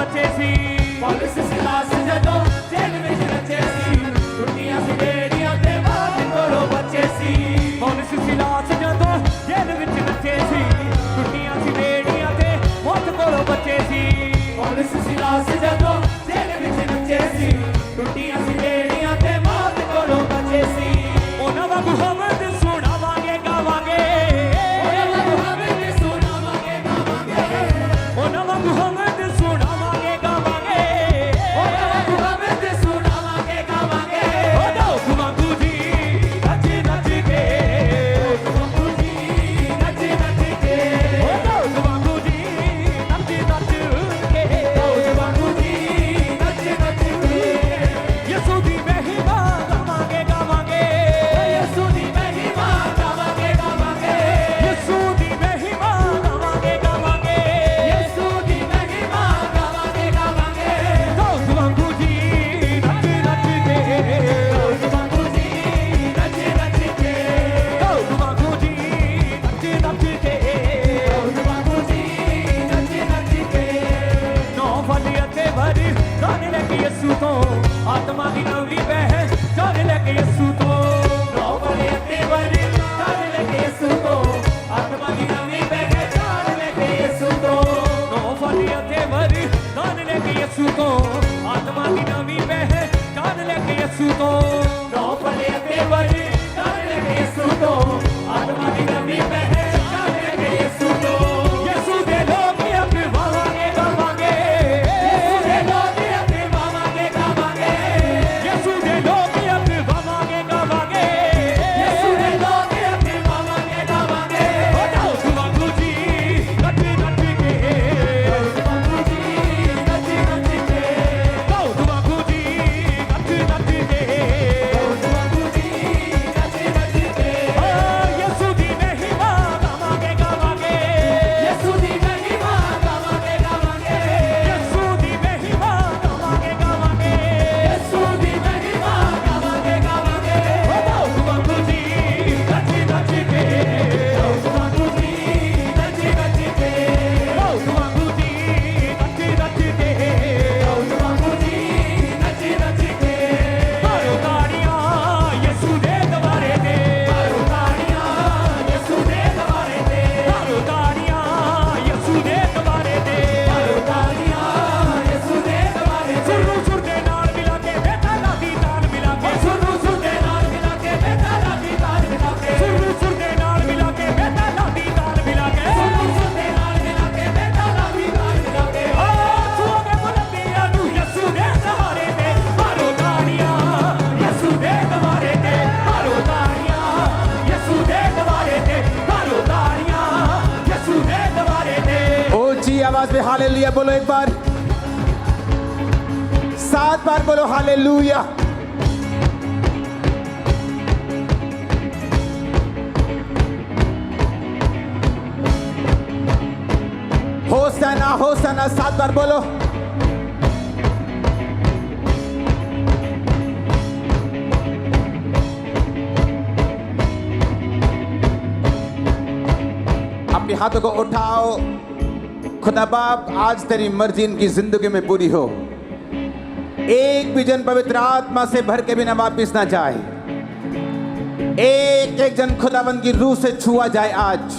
बचे सी पौलुस सिलास जदों जेल विच रचे सी टुटियां सी बेड़ियां ते मौत कोलों बचे सी पौलुस सिलास जदों जेल विच रचे सी टुटियां सी बेड़ियां ते मौत कोलों बचे सी पौलुस सिलास जदों जेल विच रचे सी टुटियां सी बेड़ियां ते मौत कोलों बचे सी उन्हां दा मुहम्मद सुनावांगे गावांगे उन्हां दा मुहम्मद सुनावांगे गावांगे उन्हां दा मुहम्मद सुनावांगे गावांगे उन्हां दा मुहम्मद सुनावांगे गावांगे ओ दौद वांगू जी नच नच के बापू जी नच नच के ओ दौद वांगू जी नच नच के बापू जी नच नच के यसू दी महिमा गावांगे गावांगे यीशु दी महिमा गावांगे गावांगे यसू दी महिमा गावांगे गावांगे यीशु दी महिमा गावांगे गावांगे दौद वांगू जी नच नच के बापू जी नच नच के दौद वांगू जी नच नच के बापू जी नच नच के नौ फल अते भरी जाने लगे यसू तो आत्मा दी नवी बह जाने लगे यसू तो नौ बड़े अते बड़े जान लगे यीशु को आत्मा की नवी बह जान लगे यीशु को नौ फल अते भरी जाने लगे यसू तो आत्मा दी नवी बह जाने लगे यसू तो नौ बड़े अते बड़े जान लगे यीशु को आत्मा की नवी बह जान लगे यीशु को यसू दे लोग अपने वावांगे गावांगे यीशु दे लोग अपने मामांगे गावांगे यसू दे लोग अपने वावांगे गावांगे यीशु दे लोग अपने मामांगे गावांगे ओ दौद वांगू जी नच नच के बापू जी नच नच के दौद वांगू जी नच नच के बापू जी नच नच के ओ यसू दी महिमा गावांगे गावांगे यीशु दी महिमा गावांगे गावांगे यसू दी महिमा गावांगे गावांगे यीशु दी महिमा गावांगे गावांगे ओ दौद वांगू जी नच नच के बापू जी नच नच के दौद वांगू जी नच नच के बापू जी नच नच के मारो ताड़ियां यसू दे दवारे ते मारो ताड़ियां यीशु दे दवारे ते मारो ताड़ियां यसू दे दवारे ते मारो ताड़ियां यीशु दे दवारे ते सुर नूं सुर दे नाल मिला के बेताला दी ताल मिला के सुनो सुनते नाल मिला के बेताला दी ताल मिला के सुर नूं सुर दे नाल मिला के बेताला दी ताल मिला के सुनो सुनते नाल मिला के बेताला दी ताल मिला के ओ छुओ के बुलंदियां नूं यसू दे सहारे ते मारो ताड़ियां यसू दे दवारे ते मारो ताड़ियां यसू दे दवारे ते मारो ताड़ियां यसू दे दवारे ते ऊंची आवाज में हालेलुया बोलो एक बार, 7 बार बोलो हालेलुया। होसना होसना 7 बार बोलो। अपने हाथों को उठाओ। खुदा बाप आज तेरी मर्जी इनकी जिंदगी में पूरी हो। एक भी जन पवित्र आत्मा से भर के बिना वापिस ना जाए। एक एक जन खुदावंद की रूह से छुआ जाए आज।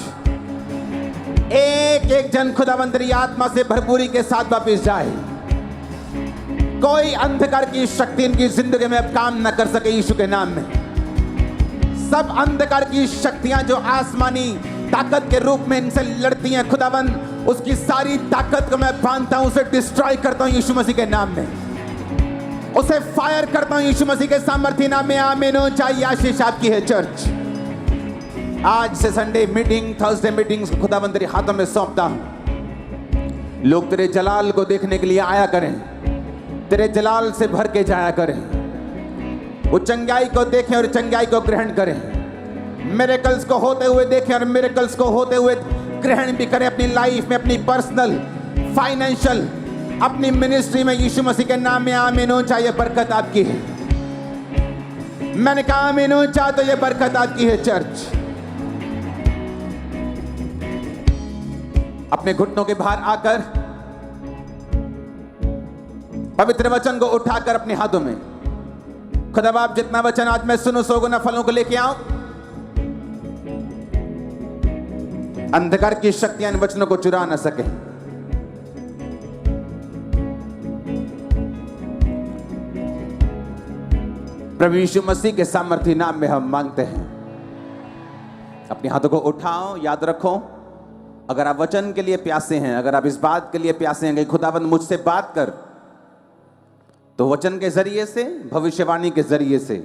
एक एक जन खुदावंद तेरी आत्मा से भरपूरी के साथ वापिस जाए। कोई अंधकार की शक्ति इनकी जिंदगी में अब काम न कर सके यीशु के नाम में। सब अंधकार की शक्तियां जो आसमानी ताकत के रूप में इनसे लड़ती हैं खुदावंद, उसकी सारी ताकत को मैं बांधता हूं, उसे डिस्ट्रॉय करता हूं यीशु मसीह के नाम में। उसे फायर करता हूं यीशु मसीह के सामर्थ्य नाम में। आमीन हो। चाहिए आशीष आपकी है चर्च। आज से संडे मीटिंग, थर्सडे मीटिंग्स खुदावंद तेरे हाथों में सौंपता हूं। लोग तेरे जलाल को देखने के लिए आया करें, तेरे जलाल से भर के जाया करें। वो चंगाई को देखें और चंगाई को ग्रहण करें। मिरेकल्स को होते हुए देखें और मिरेकल्स को होते हुए ग्रहण भी करें अपनी लाइफ में, अपनी पर्सनल, फाइनेंशियल, अपनी मिनिस्ट्री में यीशु मसीह के नाम में। आमीन हो। चाहिए बरकत आपकी है। मैंने कहा आमीन हो। चाह तो ये बरकत आपकी है चर्च। अपने घुटनों के बाहर आकर पवित्र वचन को उठाकर अपने हाथों में, खुदा बाप जितना वचन आज मैं सुनूं 100 गुना फलों को लेके आऊं। अंधकार की शक्तियां इन वचनों को चुरा न सके। प्रभु यीशु मसीह के सामर्थी नाम में हम मांगते हैं। अपने हाथों को उठाओ। याद रखो, अगर आप वचन के लिए प्यासे हैं, अगर आप इस बात के लिए प्यासे हैं कि खुदाबंद मुझसे बात कर, तो वचन के जरिए से, भविष्यवाणी के जरिए से,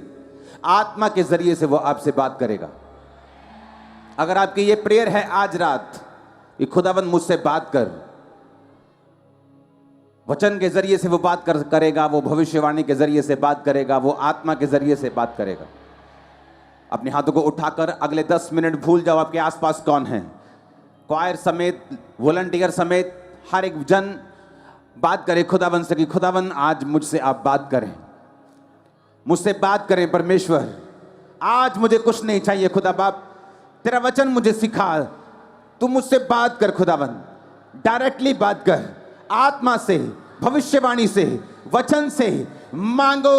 आत्मा के जरिए से वो आपसे बात करेगा। अगर आपकी ये प्रेयर है आज रात कि खुदाबंद मुझसे बात कर, वचन के जरिए से वो बात करेगा, वो भविष्यवाणी के जरिए से बात करेगा, वो आत्मा के जरिए से बात करेगा। अपने हाथों को उठाकर अगले 10 मिनट भूल जाओ आपके आसपास कौन है। क्वायर समेत, वॉलंटियर समेत हर एक जन बात करे खुदाबंद से कि खुदाबंद आज मुझसे आप बात करें, मुझसे बात करें। परमेश्वर आज मुझे कुछ नहीं चाहिए, खुदा बाप तेरा वचन मुझे सिखा, तू मुझसे बात कर खुदाबंद, डायरेक्टली बात कर, आत्मा से, भविष्यवाणी से, वचन से मांगो,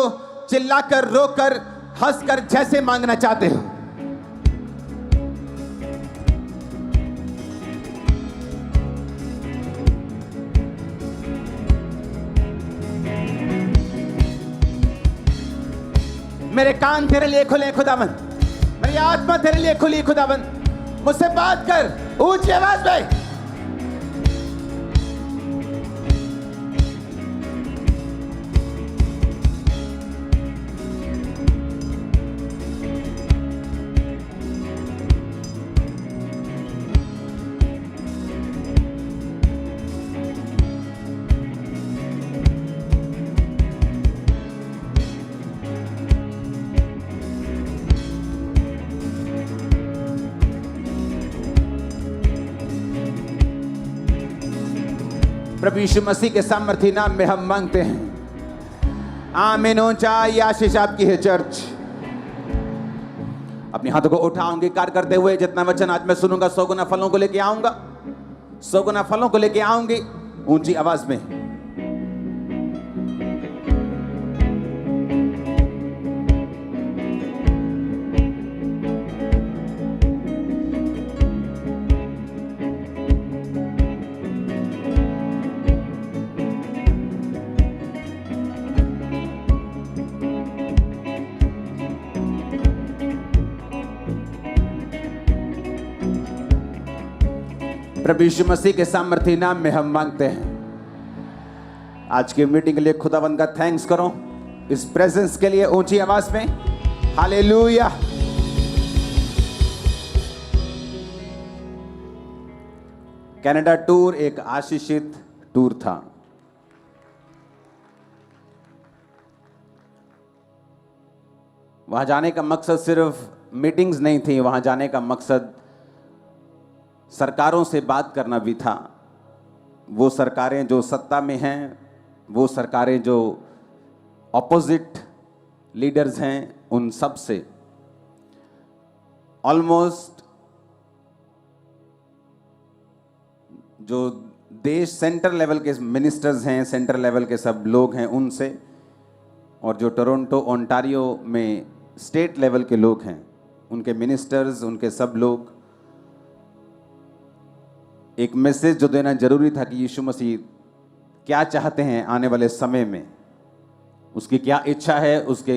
चिल्लाकर, रोकर, हंसकर, जैसे मांगना चाहते हो। मेरे कान तेरे लिए खुले खुदाबंद, मेरी आत्मा तेरे लिए खुली खुदाबंद, मुझसे बात कर ऊंची आवाज में। प्रभु यीशु मसीह के सामर्थी नाम में हम मांगते हैं। आमीन। ऊंचा ये आशीष आपकी है चर्च। अपने हाथों को उठाऊंगी कार्य करते हुए, जितना वचन आज मैं सुनूंगा 100 गुना फलों को लेके आऊंगा, 100 गुना फलों को लेके आऊंगी ऊंची आवाज में। प्रभु यीशु मसीह के सामर्थी नाम में हम मांगते हैं। आज की मीटिंग के लिए खुदावंद का थैंक्स करो, इस प्रेजेंस के लिए ऊंची आवाज में हालेलुया। कनाडा टूर एक आशीषित टूर था। वहां जाने का मकसद सिर्फ मीटिंग्स नहीं थी, वहां जाने का मकसद सरकारों से बात करना भी था। वो सरकारें जो सत्ता में हैं, वो सरकारें जो ऑपोजिट लीडर्स हैं, उन सब से ऑलमोस्ट जो देश सेंटर लेवल के मिनिस्टर्स हैं, सेंटर लेवल के सब लोग हैं उनसे, और जो टोरंटो ओंटारियो में स्टेट लेवल के लोग हैं उनके मिनिस्टर्स, उनके सब लोग, एक मैसेज जो देना जरूरी था कि यीशु मसीह क्या चाहते हैं आने वाले समय में, उसकी क्या इच्छा है उसके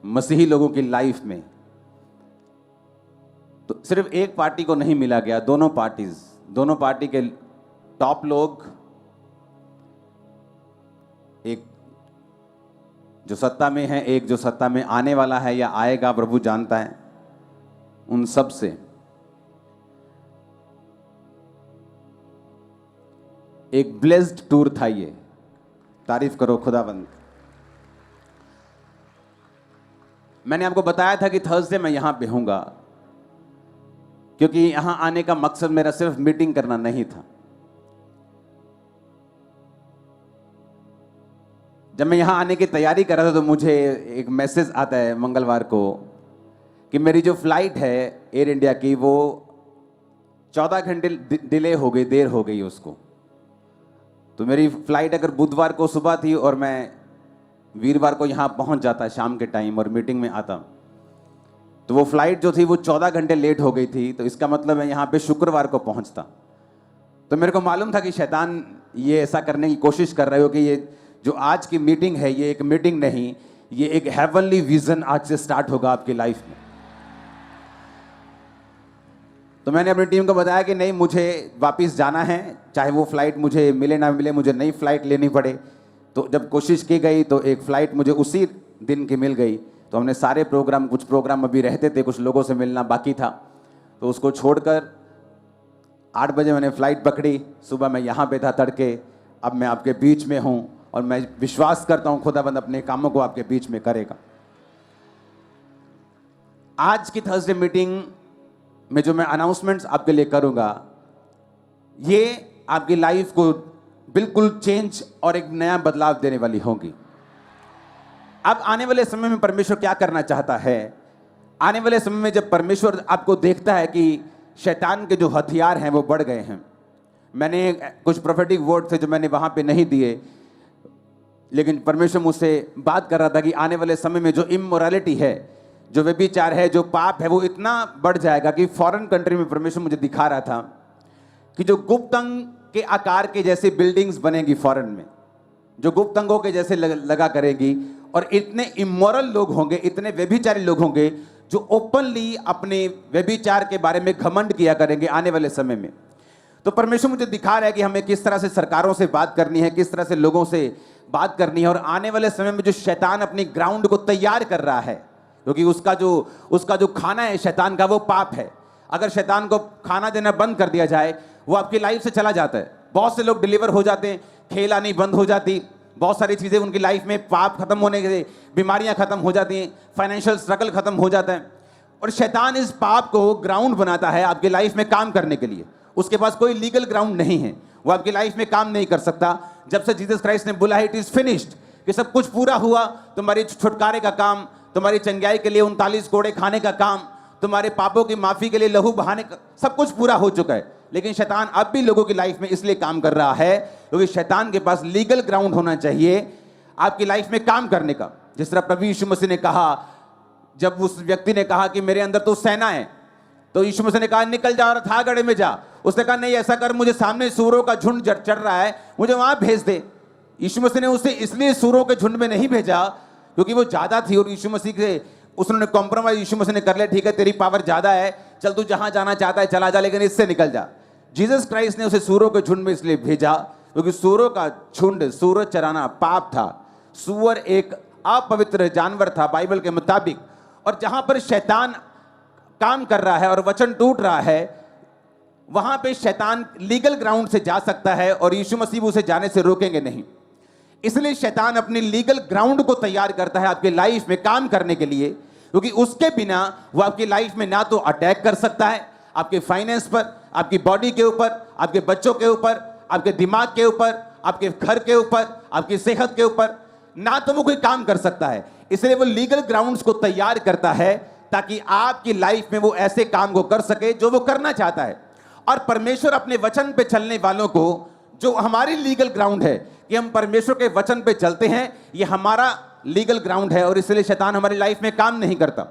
मसीही लोगों की लाइफ में। तो सिर्फ एक पार्टी को नहीं मिला गया, दोनों पार्टी के टॉप लोग, एक जो सत्ता में है, एक जो सत्ता में आने वाला है या आएगा प्रभु जानता है, उन सब से एक ब्लेस्ड टूर था ये। तारीफ करो खुदाबंद। मैंने आपको बताया था कि थर्सडे मैं यहां पे हूंगा, क्योंकि यहां आने का मकसद मेरा सिर्फ मीटिंग करना नहीं था। जब मैं यहां आने की तैयारी कर रहा था तो मुझे एक मैसेज आता है मंगलवार को कि मेरी जो फ्लाइट है एयर इंडिया की, वो 14 घंटे डिले हो गई, देर हो गई उसको। तो मेरी फ्लाइट अगर बुधवार को सुबह थी और मैं वीरवार को यहाँ पहुँच जाता शाम के टाइम और मीटिंग में आता, तो वो फ्लाइट जो थी वो 14 घंटे लेट हो गई थी। तो इसका मतलब है यहाँ पे शुक्रवार को पहुँचता। तो मेरे को मालूम था कि शैतान ये ऐसा करने की कोशिश कर रहे हो कि ये जो आज की मीटिंग है ये एक मीटिंग नहीं, ये एक हेवनली विजन आज से स्टार्ट होगा आपकी लाइफ में। तो मैंने अपनी टीम को बताया कि नहीं, मुझे वापस जाना है, चाहे वो फ्लाइट मुझे मिले ना मिले, मुझे नई फ्लाइट लेनी पड़े। तो जब कोशिश की गई तो एक फ़्लाइट मुझे उसी दिन की मिल गई। तो हमने सारे प्रोग्राम, कुछ प्रोग्राम अभी रहते थे, कुछ लोगों से मिलना बाकी था, तो उसको छोड़कर 8 बजे मैंने फ़्लाइट पकड़ी। सुबह मैं यहाँ पे था तड़के, अब मैं आपके बीच में हूँ और मैं विश्वास करता हूँ खुदाबंद अपने कामों को आपके बीच में करेगा। आज की थर्सडे मीटिंग में जो मैं अनाउंसमेंट्स आपके लिए करूँगा, ये आपकी लाइफ को बिल्कुल चेंज और एक नया बदलाव देने वाली होगी। अब आने वाले समय में परमेश्वर क्या करना चाहता है, आने वाले समय में जब परमेश्वर आपको देखता है कि शैतान के जो हथियार हैं वो बढ़ गए हैं। मैंने कुछ प्रोफेटिक वर्ड थे जो मैंने वहाँ पे नहीं दिए, लेकिन परमेश्वर मुझसे बात कर रहा था कि आने वाले समय में जो इमोरालिटी है, जो व्यभिचार है, जो पाप है, वो इतना बढ़ जाएगा कि फॉरेन कंट्री में परमेश्वर मुझे दिखा रहा था कि जो गुप्त अंग के आकार के जैसे बिल्डिंग्स बनेगी फॉरेन में, जो गुप्त अंगों के जैसे लगा करेगी, और इतने इमोरल लोग होंगे, इतने व्यभिचारी लोग होंगे जो ओपनली अपने व्यभिचार के बारे में घमंड किया करेंगे आने वाले समय में। तो परमेश्वर मुझे दिखा रहा है कि हमें किस तरह से सरकारों से बात करनी है, किस तरह से लोगों से बात करनी है। और आने वाले समय में जो शैतान अपनी ग्राउंड को तैयार कर रहा है, क्योंकि उसका जो खाना है शैतान का, वो पाप है। अगर शैतान को खाना देना बंद कर दिया जाए, वो आपकी लाइफ से चला जाता है। बहुत से लोग डिलीवर हो जाते हैं, खेल आनी बंद हो जाती, बहुत सारी चीज़ें उनकी लाइफ में, पाप खत्म होने के, बीमारियां खत्म हो जाती हैं, फाइनेंशियल स्ट्रगल खत्म हो जाता है। और शैतान इस पाप को ग्राउंड बनाता है आपकी लाइफ में काम करने के लिए। उसके पास कोई लीगल ग्राउंड नहीं है, वो आपकी लाइफ में काम नहीं कर सकता। जब से जीसस क्राइस्ट ने बोला है इट इज फिनिश्ड, कि सब कुछ पूरा हुआ, तुम्हारी छुटकारे का काम, तुम्हारी चंगाई के लिए 39 कोड़े खाने का काम, तुम्हारे पापों की माफी के लिए लहू बहाने का, सब कुछ पूरा हो चुका है। लेकिन शैतान अब भी लोगों की लाइफ में इसलिए काम कर रहा है क्योंकि शैतान के पास लीगल ग्राउंड होना चाहिए आपकी लाइफ में काम करने का। जिस तरह प्रभु यीशु मसीह ने कहा, जब उस व्यक्ति ने कहा कि मेरे अंदर तो सेना है, तो यीशु मसीह ने कहा निकल जा, और था गड़े में जा। उसने कहा नहीं, ऐसा कर, मुझे सामने सूरों का झुंड चढ़ रहा है, मुझे वहां भेज दे। यीशु मसीह ने उसे इसलिए सूरों के झुंड में नहीं भेजा क्योंकि वो ज्यादा थी, और यीशु मसीह से उसने कॉम्प्रोमाइज यीशु मसीह ने कर लिया, ठीक है तेरी पावर ज्यादा है, चल तू जहां जाना चाहता है चला जा, लेकिन इससे निकल जा। जीसस क्राइस्ट ने उसे सूरों के झुंड में इसलिए भेजा क्योंकि सूरों का झुंड, सूअर चराना पाप था। सूअर एक अपवित्र जानवर था बाइबल के मुताबिक। और जहां पर शैतान काम कर रहा है और वचन टूट रहा है, वहां पे शैतान लीगल ग्राउंड से जा सकता है और यीशु मसीह उसे जाने से रोकेंगे नहीं। इसलिए शैतान अपनी लीगल ग्राउंड को तैयार करता है आपकी लाइफ में काम करने के लिए, क्योंकि उसके बिना वो आपकी लाइफ में ना तो अटैक कर सकता है आपके फाइनेंस पर, आपकी बॉडी के ऊपर, आपके बच्चों के ऊपर, आपके दिमाग के ऊपर, आपके घर के ऊपर, आपकी सेहत के ऊपर, ना तो वो कोई काम कर सकता है। इसलिए वो लीगल ग्राउंड्स को तैयार करता है ताकि आपकी लाइफ में वो ऐसे काम को कर सके जो वो करना चाहता है। और परमेश्वर अपने वचन पे चलने वालों को, जो हमारी लीगल ग्राउंड है कि हम परमेश्वर के वचन पे चलते हैं, ये हमारा लीगल ग्राउंड है, और इसलिए शैतान हमारी लाइफ में काम नहीं करता।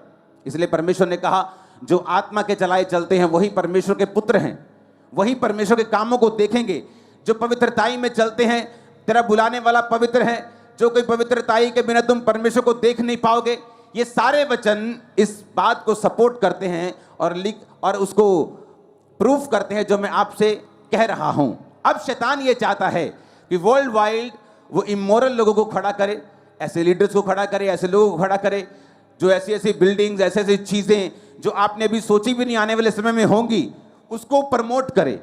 इसलिए परमेश्वर ने कहा जो आत्मा के चलाए चलते हैं वही परमेश्वर के पुत्र हैं, वही परमेश्वर के कामों को देखेंगे। जो पवित्रताई में चलते हैं, तेरा बुलाने वाला पवित्र है, जो कोई पवित्रताई के बिना तुम परमेश्वर को देख नहीं पाओगे। ये सारे वचन इस बात को सपोर्ट करते हैं और उसको प्रूफ करते हैं जो मैं आपसे कह रहा हूं। अब शैतान ये चाहता है कि वर्ल्ड वाइड वो इमोरल लोगों को खड़ा करे, ऐसे लीडर्स को खड़ा करे, ऐसे लोगों को खड़ा करे जो ऐसी ऐसी बिल्डिंग्स, ऐसी ऐसी चीजें जो आपने अभी सोची भी नहीं आने वाले समय में होंगी, उसको प्रमोट करे।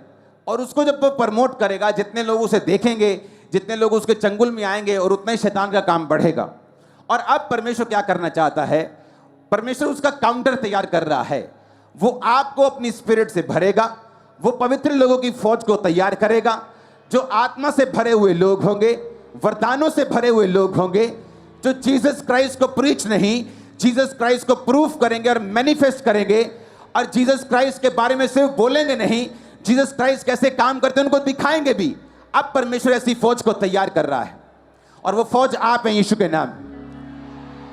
और उसको जब वो प्रमोट करेगा, जितने लोग उसे देखेंगे, जितने लोग उसके चंगुल में आएंगे, और उतना ही शैतान का काम बढ़ेगा। और अब परमेश्वर क्या करना चाहता है, परमेश्वर उसका काउंटर तैयार कर रहा है। वो आपको अपनी स्पिरिट से भरेगा, वो पवित्र लोगों की फौज को तैयार करेगा, जो आत्मा से भरे हुए लोग होंगे, वरदानों से भरे हुए लोग होंगे, जो जीसस क्राइस्ट को प्रीच नहीं, जीसस क्राइस्ट को प्रूफ करेंगे और मैनिफेस्ट करेंगे। और जीसस क्राइस्ट के बारे में सिर्फ बोलेंगे नहीं, जीसस क्राइस्ट कैसे काम करते हैं उनको दिखाएंगे भी। अब परमेश्वर ऐसी फौज को तैयार कर रहा है, और वो फौज आप हैं यीशु के नाम।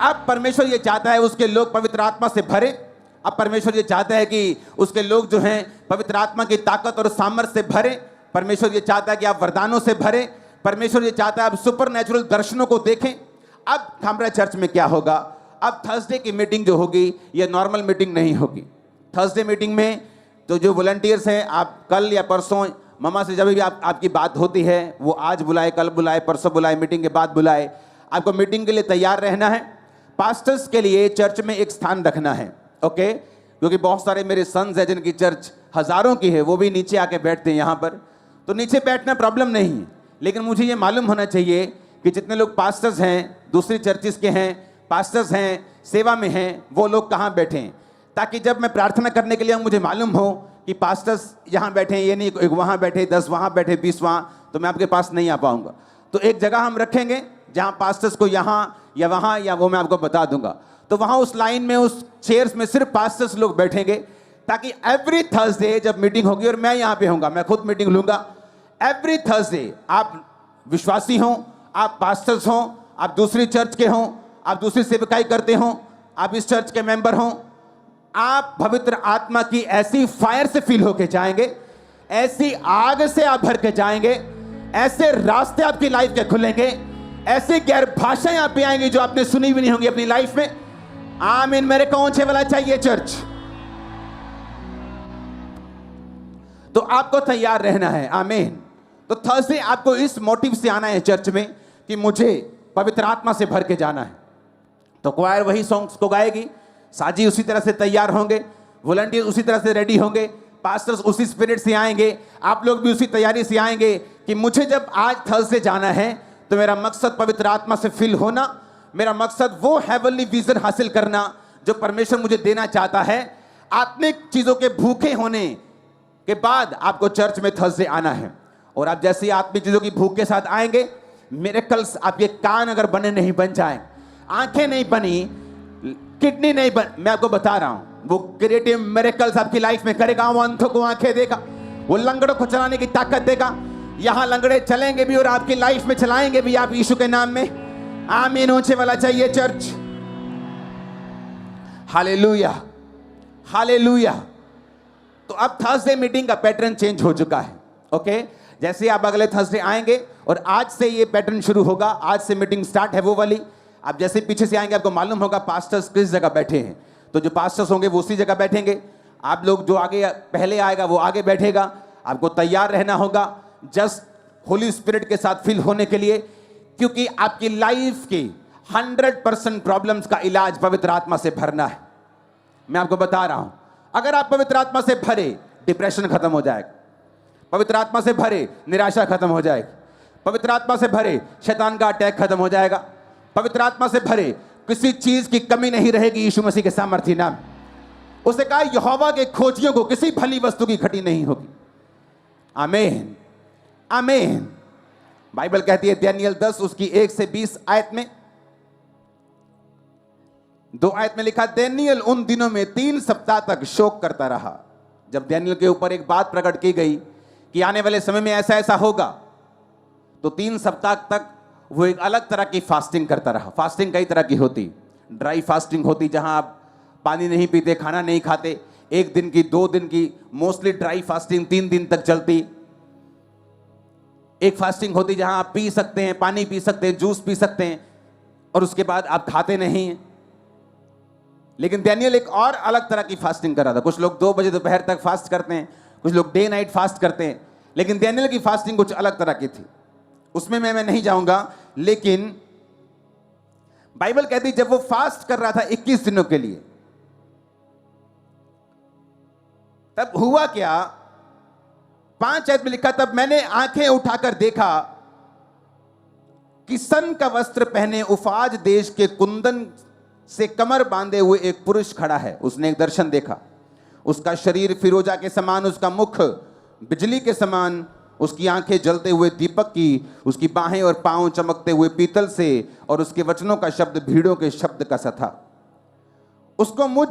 अब परमेश्वर ये चाहता है उसके लोग पवित्र आत्मा से भरे। अब परमेश्वर ये चाहता है कि उसके लोग जो हैं पवित्र आत्मा की ताकत और सामर्थ्य से भरे। परमेश्वर ये चाहता है कि आप वरदानों से भरे। परमेश्वर ये चाहता है आप सुपर नेचुरल दर्शनों को देखें। अब हमारे चर्च में क्या होगा, अब थर्सडे की मीटिंग जो होगी ये नॉर्मल मीटिंग नहीं होगी। थर्सडे मीटिंग में तो जो वॉलंटियर्स हैं, आप कल या परसों ममा से जब भी आपकी बात होती है, वो आज बुलाए, कल बुलाए, परसों बुलाए, मीटिंग के बाद बुलाए, आपको मीटिंग के लिए तैयार रहना है। पास्टर्स के लिए चर्च में एक स्थान रखना है, ओके, क्योंकि बहुत सारे मेरे सन्स हैं जिनकी चर्च हज़ारों की है, वो भी नीचे आके बैठते हैं यहाँ पर। तो नीचे बैठना प्रॉब्लम नहीं है, लेकिन मुझे ये मालूम होना चाहिए कि जितने लोग पास्टर्स हैं, दूसरी चर्चिस के हैं, पास्टर्स हैं, सेवा में हैं, वो लोग कहाँ बैठे हैं, ताकि जब मैं प्रार्थना करने के लिए मुझे मालूम हो कि पास्टर्स यहाँ बैठे हैं, ये नहीं एक वहाँ बैठे, 10 वहाँ बैठे, 20 वहाँ, तो मैं आपके पास नहीं आ पाऊँगा। तो एक जगह हम रखेंगे जहाँ पास्टर्स को यहाँ या वहाँ, या वो मैं आपको बता दूंगा। तो वहाँ उस लाइन में, उस चेयर्स में सिर्फ पास्टर्स लोग बैठेंगे, ताकि एवरी थर्सडे जब मीटिंग होगी, और मैं यहाँ पे होऊंगा, मैं खुद मीटिंग लूँगा एवरी थर्सडे, आप विश्वासी हों, आप पास्टर्स हों, आप दूसरी चर्च के हों, आप दूसरी सेवकाई करते हों, आप इस चर्च के मेंबर हों, आप पवित्र आत्मा की ऐसी फायर से फील होके जाएंगे, ऐसी आग से आप भर के जाएंगे, ऐसे रास्ते आपकी लाइफ के खुलेंगे, ऐसी गैर भाषाएं आप पे आएंगी जो आपने सुनी भी नहीं होंगी अपनी लाइफ में। आमीन। मेरे को ऊंचे वाला चाहिए चर्च। तो आपको तैयार रहना है। आमीन। तो थर्सडे आपको इस मोटिव से आना है चर्च में कि मुझे पवित्र आत्मा से भर के जाना है। तो क्वायर वही सॉन्ग्स को गाएगी, साजी उसी तरह से तैयार होंगे, वॉलंटियर उसी तरह से रेडी होंगे, पास्टर्स उसी स्पिरिट से आएंगे, आप लोग भी उसी तैयारी से आएंगे कि मुझे जब आज थर्सडे जाना है तो मेरा मकसद पवित्र आत्मा से फिल होना, मेरा मकसद वो हेवनली विजन हासिल करना जो परमेश्वर मुझे देना चाहता है। आत्मिक चीजों के भूखे होने के बाद आपको चर्च में थर्सडे आना है, और आप जैसे ही आत्मिक चीजों की भूख के साथ आएंगे, मिरेकल्स, आपके कान अगर बने नहीं बन जाए, आंखें नहीं बनी, किडनी नहीं बन, मैं आपको बता रहा हूं, वो क्रिएटिव मिरेकल्स आपकी लाइफ में करेगा। वो अंधों को आंखें देगा, वो लंगड़ों को चलाने की ताकत देगा। यहां लंगड़े चलेंगे भी और आपकी लाइफ में चलाएंगे भी आप यीशु के नाम में। आमीन। ऊंचे वाला चाहिए चर्च। Hallelujah, hallelujah. तो अब थर्सडे मीटिंग का पैटर्न चेंज हो चुका है, ओके। जैसे आप अगले थर्सडे आएंगे, और आज से ये पैटर्न शुरू होगा, आज से मीटिंग स्टार्ट है वो वाली। आप जैसे पीछे से आएंगे आपको मालूम होगा पास्टर्स किस जगह बैठे हैं, तो जो पास्टर्स होंगे वो उसी जगह बैठेंगे। आप लोग जो आगे पहले आएगा वो आगे बैठेगा। आपको तैयार रहना होगा जस्ट होली स्पिरिट के साथ फिल होने के लिए, क्योंकि आपकी लाइफ की 100% प्रॉब्लम्स का इलाज पवित्र आत्मा से भरना है। मैं आपको बता रहा हूं, अगर आप पवित्र आत्मा से भरे, डिप्रेशन खत्म हो जाएगा। पवित्र आत्मा से भरे, निराशा खत्म हो जाएगी। पवित्र आत्मा से भरे, शैतान का अटैक खत्म हो जाएगा। पवित्र आत्मा से भरे, किसी चीज की कमी नहीं रहेगी यीशु मसीह के सामर्थ्य नाम। उसे कहा यहोवा के खोजियों को किसी भली वस्तु की घटी नहीं होगी। आमीन, आमीन। बाइबल कहती है दानियेल 10 उसकी 1 से 20 आयत में, 2 आयत में लिखा, दानियेल उन दिनों में 3 सप्ताह तक शोक करता रहा। जब दानियेल के ऊपर एक बात प्रकट की गई कि आने वाले समय में ऐसा ऐसा होगा, तो 3 सप्ताह तक वो एक अलग तरह की फास्टिंग करता रहा। फास्टिंग कई तरह की होती, ड्राई फास्टिंग होती जहां आप पानी नहीं पीते, खाना नहीं खाते, 1 दिन की, 2 दिन की, मोस्टली ड्राई फास्टिंग 3 दिन तक चलती। एक फास्टिंग होती जहां आप पी सकते हैं, पानी पी सकते हैं, जूस पी सकते हैं, और उसके बाद आप खाते नहीं हैं। लेकिन दानियेल एक और अलग तरह की फास्टिंग कर रहा था। कुछ लोग 2 बजे दोपहर तक फास्ट करते हैं, कुछ लोग डे नाइट फास्ट करते हैं, लेकिन दानियेल की फास्टिंग कुछ अलग तरह की थी। उसमें मैं नहीं जाऊंगा, लेकिन बाइबल कहती जब वो फास्ट कर रहा था 21 दिनों के लिए, तब हुआ क्या, 5 आयत में लिखा, तब मैंने आंखें उठाकर देखा कि सन का वस्त्र पहने उफाज देश के कुंदन से कमर बांधे हुए एक पुरुष खड़ा है। उसने एक दर्शन देखा, उसका शरीर फिरोजा के समान, उसका मुख बिजली के समान, उसकी आंखें जलते हुए दीपक की, उसकी बाहें और पांव चमकते हुए पीतल से, और उसके वचनों का शब्द भीड़ों के शब्द का सा था। उसको मुझ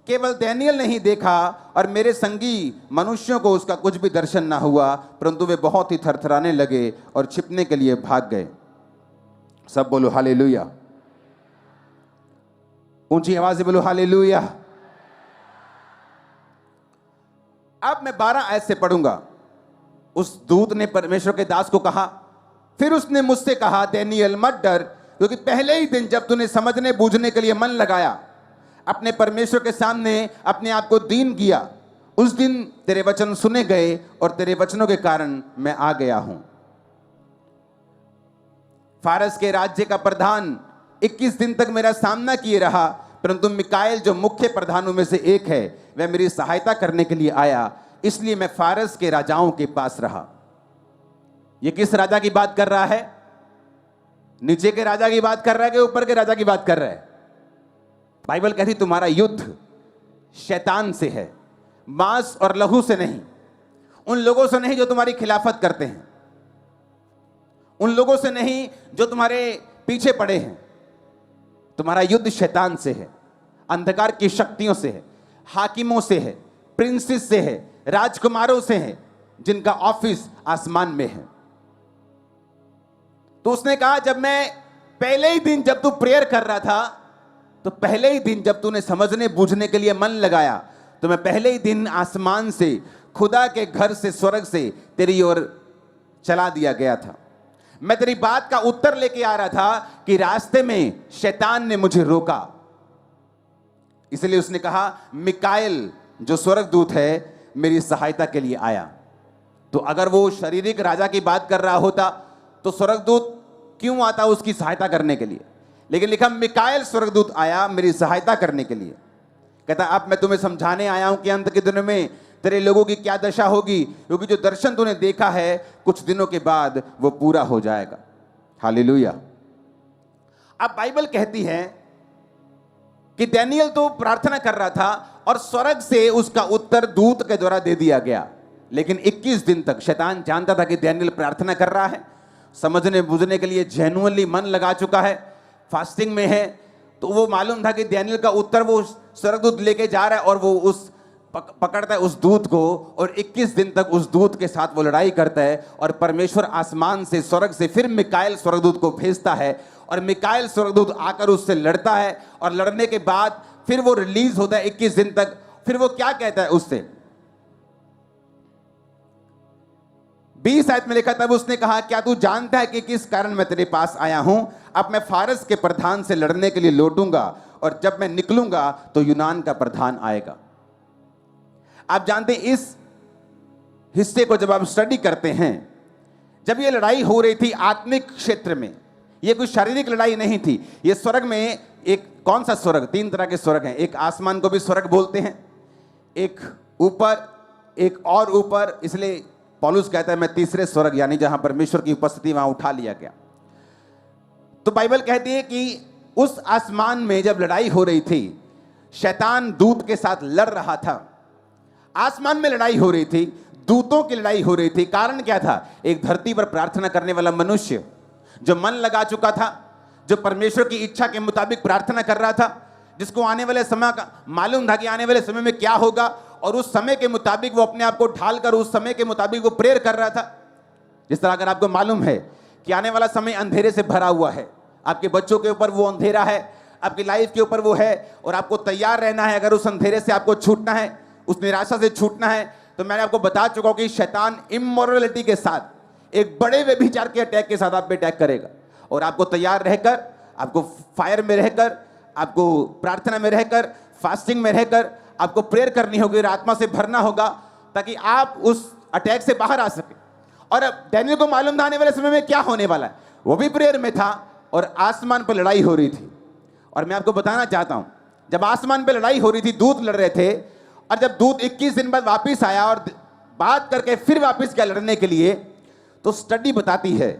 केवल दानियल नहीं देखा और मेरे संगी मनुष्यों को उसका कुछ भी दर्शन ना हुआ, परंतु वे बहुत ही थरथराने लगे और छिपने के लिए भाग गए। सब बोलो हालेलुया, ऊंची आवाज से बोलो हालेलुया। अब मैं 12 आयत से पढ़ूंगा। उस दूत ने परमेश्वर के दास को कहा, फिर उसने मुझसे कहा, दानियल मत डर, क्योंकि पहले ही दिन जब तूने समझने बूझने के लिए मन लगाया, अपने परमेश्वर के सामने अपने आप को दीन किया, उस दिन तेरे वचन सुने गए और तेरे वचनों के कारण मैं आ गया हूं। फारस के राज्य का प्रधान 21 दिन तक मेरा सामना किए रहा, परंतु मिकाएल जो मुख्य प्रधानों में से एक है, वह मेरी सहायता करने के लिए आया, इसलिए मैं फारस के राजाओं के पास रहा। यह किस राजा की बात कर रहा है? नीचे के राजा की बात कर रहा है कि ऊपर के राजा की बात कर रहा है? बाइबल कहती तुम्हारा युद्ध शैतान से है, मांस और लहू से नहीं, उन लोगों से नहीं जो तुम्हारी खिलाफत करते हैं, उन लोगों से नहीं जो तुम्हारे पीछे पड़े हैं। तुम्हारा युद्ध शैतान से है, अंधकार की शक्तियों से है, हाकिमों से है, प्रिंसेस से है, राजकुमारों से है, जिनका ऑफिस आसमान में है। तो उसने कहा, जब मैं पहले ही दिन जब तू प्रेयर कर रहा था, तो पहले ही दिन जब तूने समझने बूझने के लिए मन लगाया, तो मैं पहले ही दिन आसमान से, खुदा के घर से, स्वर्ग से तेरी ओर चला दिया गया था। मैं तेरी बात का उत्तर लेके आ रहा था कि रास्ते में शैतान ने मुझे रोका। इसलिए उसने कहा, मिकाएल जो स्वर्गदूत है मेरी सहायता के लिए आया। तो अगर वो शारीरिक राजा की बात कर रहा होता तो स्वर्गदूत क्यों आता उसकी सहायता करने के लिए? लेकिन लिखा मिकाएल स्वर्गदूत आया मेरी सहायता करने के लिए। कहता, अब मैं तुम्हें समझाने आया हूं कि अंत के दिनों में तेरे लोगों की क्या दशा होगी, क्योंकि जो दर्शन तूने देखा है कुछ दिनों के बाद वो पूरा हो जाएगा। हालेलुया। अब बाइबल कहती है कि दानियल तो प्रार्थना कर रहा था और स्वर्ग से उसका उत्तर दूत के द्वारा दे दिया गया, लेकिन 21 दिन तक शैतान जानता था कि दानियल प्रार्थना कर रहा है, समझने बुझने के लिए जेन्युइनली मन लगा चुका है, फास्टिंग में है। तो वो मालूम था कि दानियल का उत्तर वो स्वर्गदूत लेके जा रहा है और वो उस पकड़ता है उस दूत को, और 21 दिन तक उस दूत के साथ वो लड़ाई करता है। और परमेश्वर आसमान से, स्वर्ग से फिर मिकाएल स्वर्गदूत को भेजता है, और मिकाएल स्वर्गदूत आकर उससे लड़ता है, और लड़ने के बाद फिर वो रिलीज होता है 21 दिन तक। फिर वो क्या कहता है उससे? 20 आयत में लिखा, तब उसने कहा, क्या तू जानता है कि किस कारण मैं तेरे पास आया हूं? अब मैं फारस के प्रधान से लड़ने के लिए लौटूंगा, और जब मैं निकलूंगा तो यूनान का प्रधान आएगा। आप जानते हैं, इस हिस्से को जब आप स्टडी करते हैं, जब ये लड़ाई हो रही थी आत्मिक क्षेत्र में, ये कोई शारीरिक लड़ाई नहीं थी। ये स्वर्ग में एक, कौन सा स्वर्ग? 3 तरह के स्वर्ग हैं। एक आसमान को भी स्वर्ग बोलते हैं, एक ऊपर, एक और ऊपर। इसलिए पौलुस कहता है, मैं तीसरे स्वर्ग, यानी जहां परमेश्वर की उपस्थिति, वहां उठा लिया गया। तो बाइबल कहती है कि उस आसमान में जब लड़ाई हो रही थी, शैतान दूत के साथ लड़ रहा था। आसमान में लड़ाई हो रही थी, दूतों की लड़ाई हो रही थी। कारण क्या था? एक धरती पर प्रार्थना करने वाला मनुष्य जो मन लगा चुका था, जो परमेश्वर की इच्छा के मुताबिक प्रार्थना कर रहा था, जिसको आने वाले समय का मालूम था कि आने वाले समय में क्या होगा, और उस समय के मुताबिक वो अपने आप को ढालकर उस समय के मुताबिक वो प्रेयर कर रहा था। जिस तरह अगर आपको मालूम है कि आने वाला समय अंधेरे से भरा हुआ है, आपके बच्चों के ऊपर वो अंधेरा है, आपकी लाइफ के ऊपर वो है, और आपको तैयार रहना है। अगर उस अंधेरे से आपको छूटना है, उस निराशा से छूटना है, तो मैंने आपको बता चुका हूं कि शैतान इमोरलिटी के साथ, एक बड़े व्यभिचार के अटैक के साथ आप पे अटैक करेगा। और आपको तैयार रहकर, आपको फायर में रहकर, आपको प्रार्थना में रहकर, फास्टिंग में रहकर आपको प्रेयर करनी होगी और आत्मा से भरना होगा, ताकि आप उस अटैक से बाहर आ सके। और अब दानियल को मालूम था आने वाले समय में क्या होने वाला है। वो भी प्रेयर में था और आसमान पर लड़ाई हो रही थी। और मैं आपको बताना चाहता हूं, जब आसमान पर लड़ाई हो रही थी, दूत लड़ रहे थे, और जब दूत 21 दिन बाद वापिस आया और बात करके फिर वापिस गया लड़ने के लिए, तो स्टडी बताती है,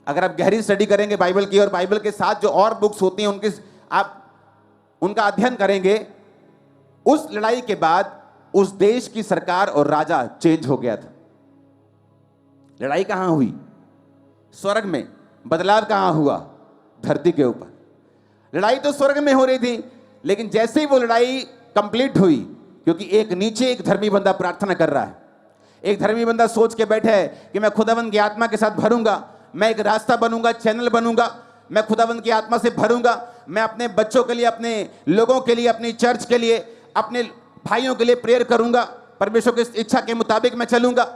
अगर आप गहरी स्टडी करेंगे बाइबल की, और बाइबल के साथ जो और बुक्स होती हैं उनके आप उनका अध्ययन करेंगे, उस लड़ाई के बाद उस देश की सरकार और राजा चेंज हो गया था। लड़ाई कहां हुई? स्वर्ग में। बदलाव कहां हुआ? धरती के ऊपर। लड़ाई तो स्वर्ग में हो रही थी, लेकिन जैसे ही वो लड़ाई कंप्लीट हुई क्योंकि एक नीचे एक धर्मी बंदा प्रार्थना कर रहा है। एक धर्मी बंदा सोच के बैठा है कि मैं खुदावंद की आत्मा के साथ भरूंगा, मैं एक रास्ता बनूंगा, चैनल बनूंगा, मैं खुदावंद की आत्मा से भरूंगा, मैं अपने बच्चों के लिए, अपने लोगों के लिए, अपनी चर्च के लिए, अपने भाइयों के लिए प्रेयर करूंगा, परमेश्वर की इच्छा के मुताबिक मैं चलूंगा।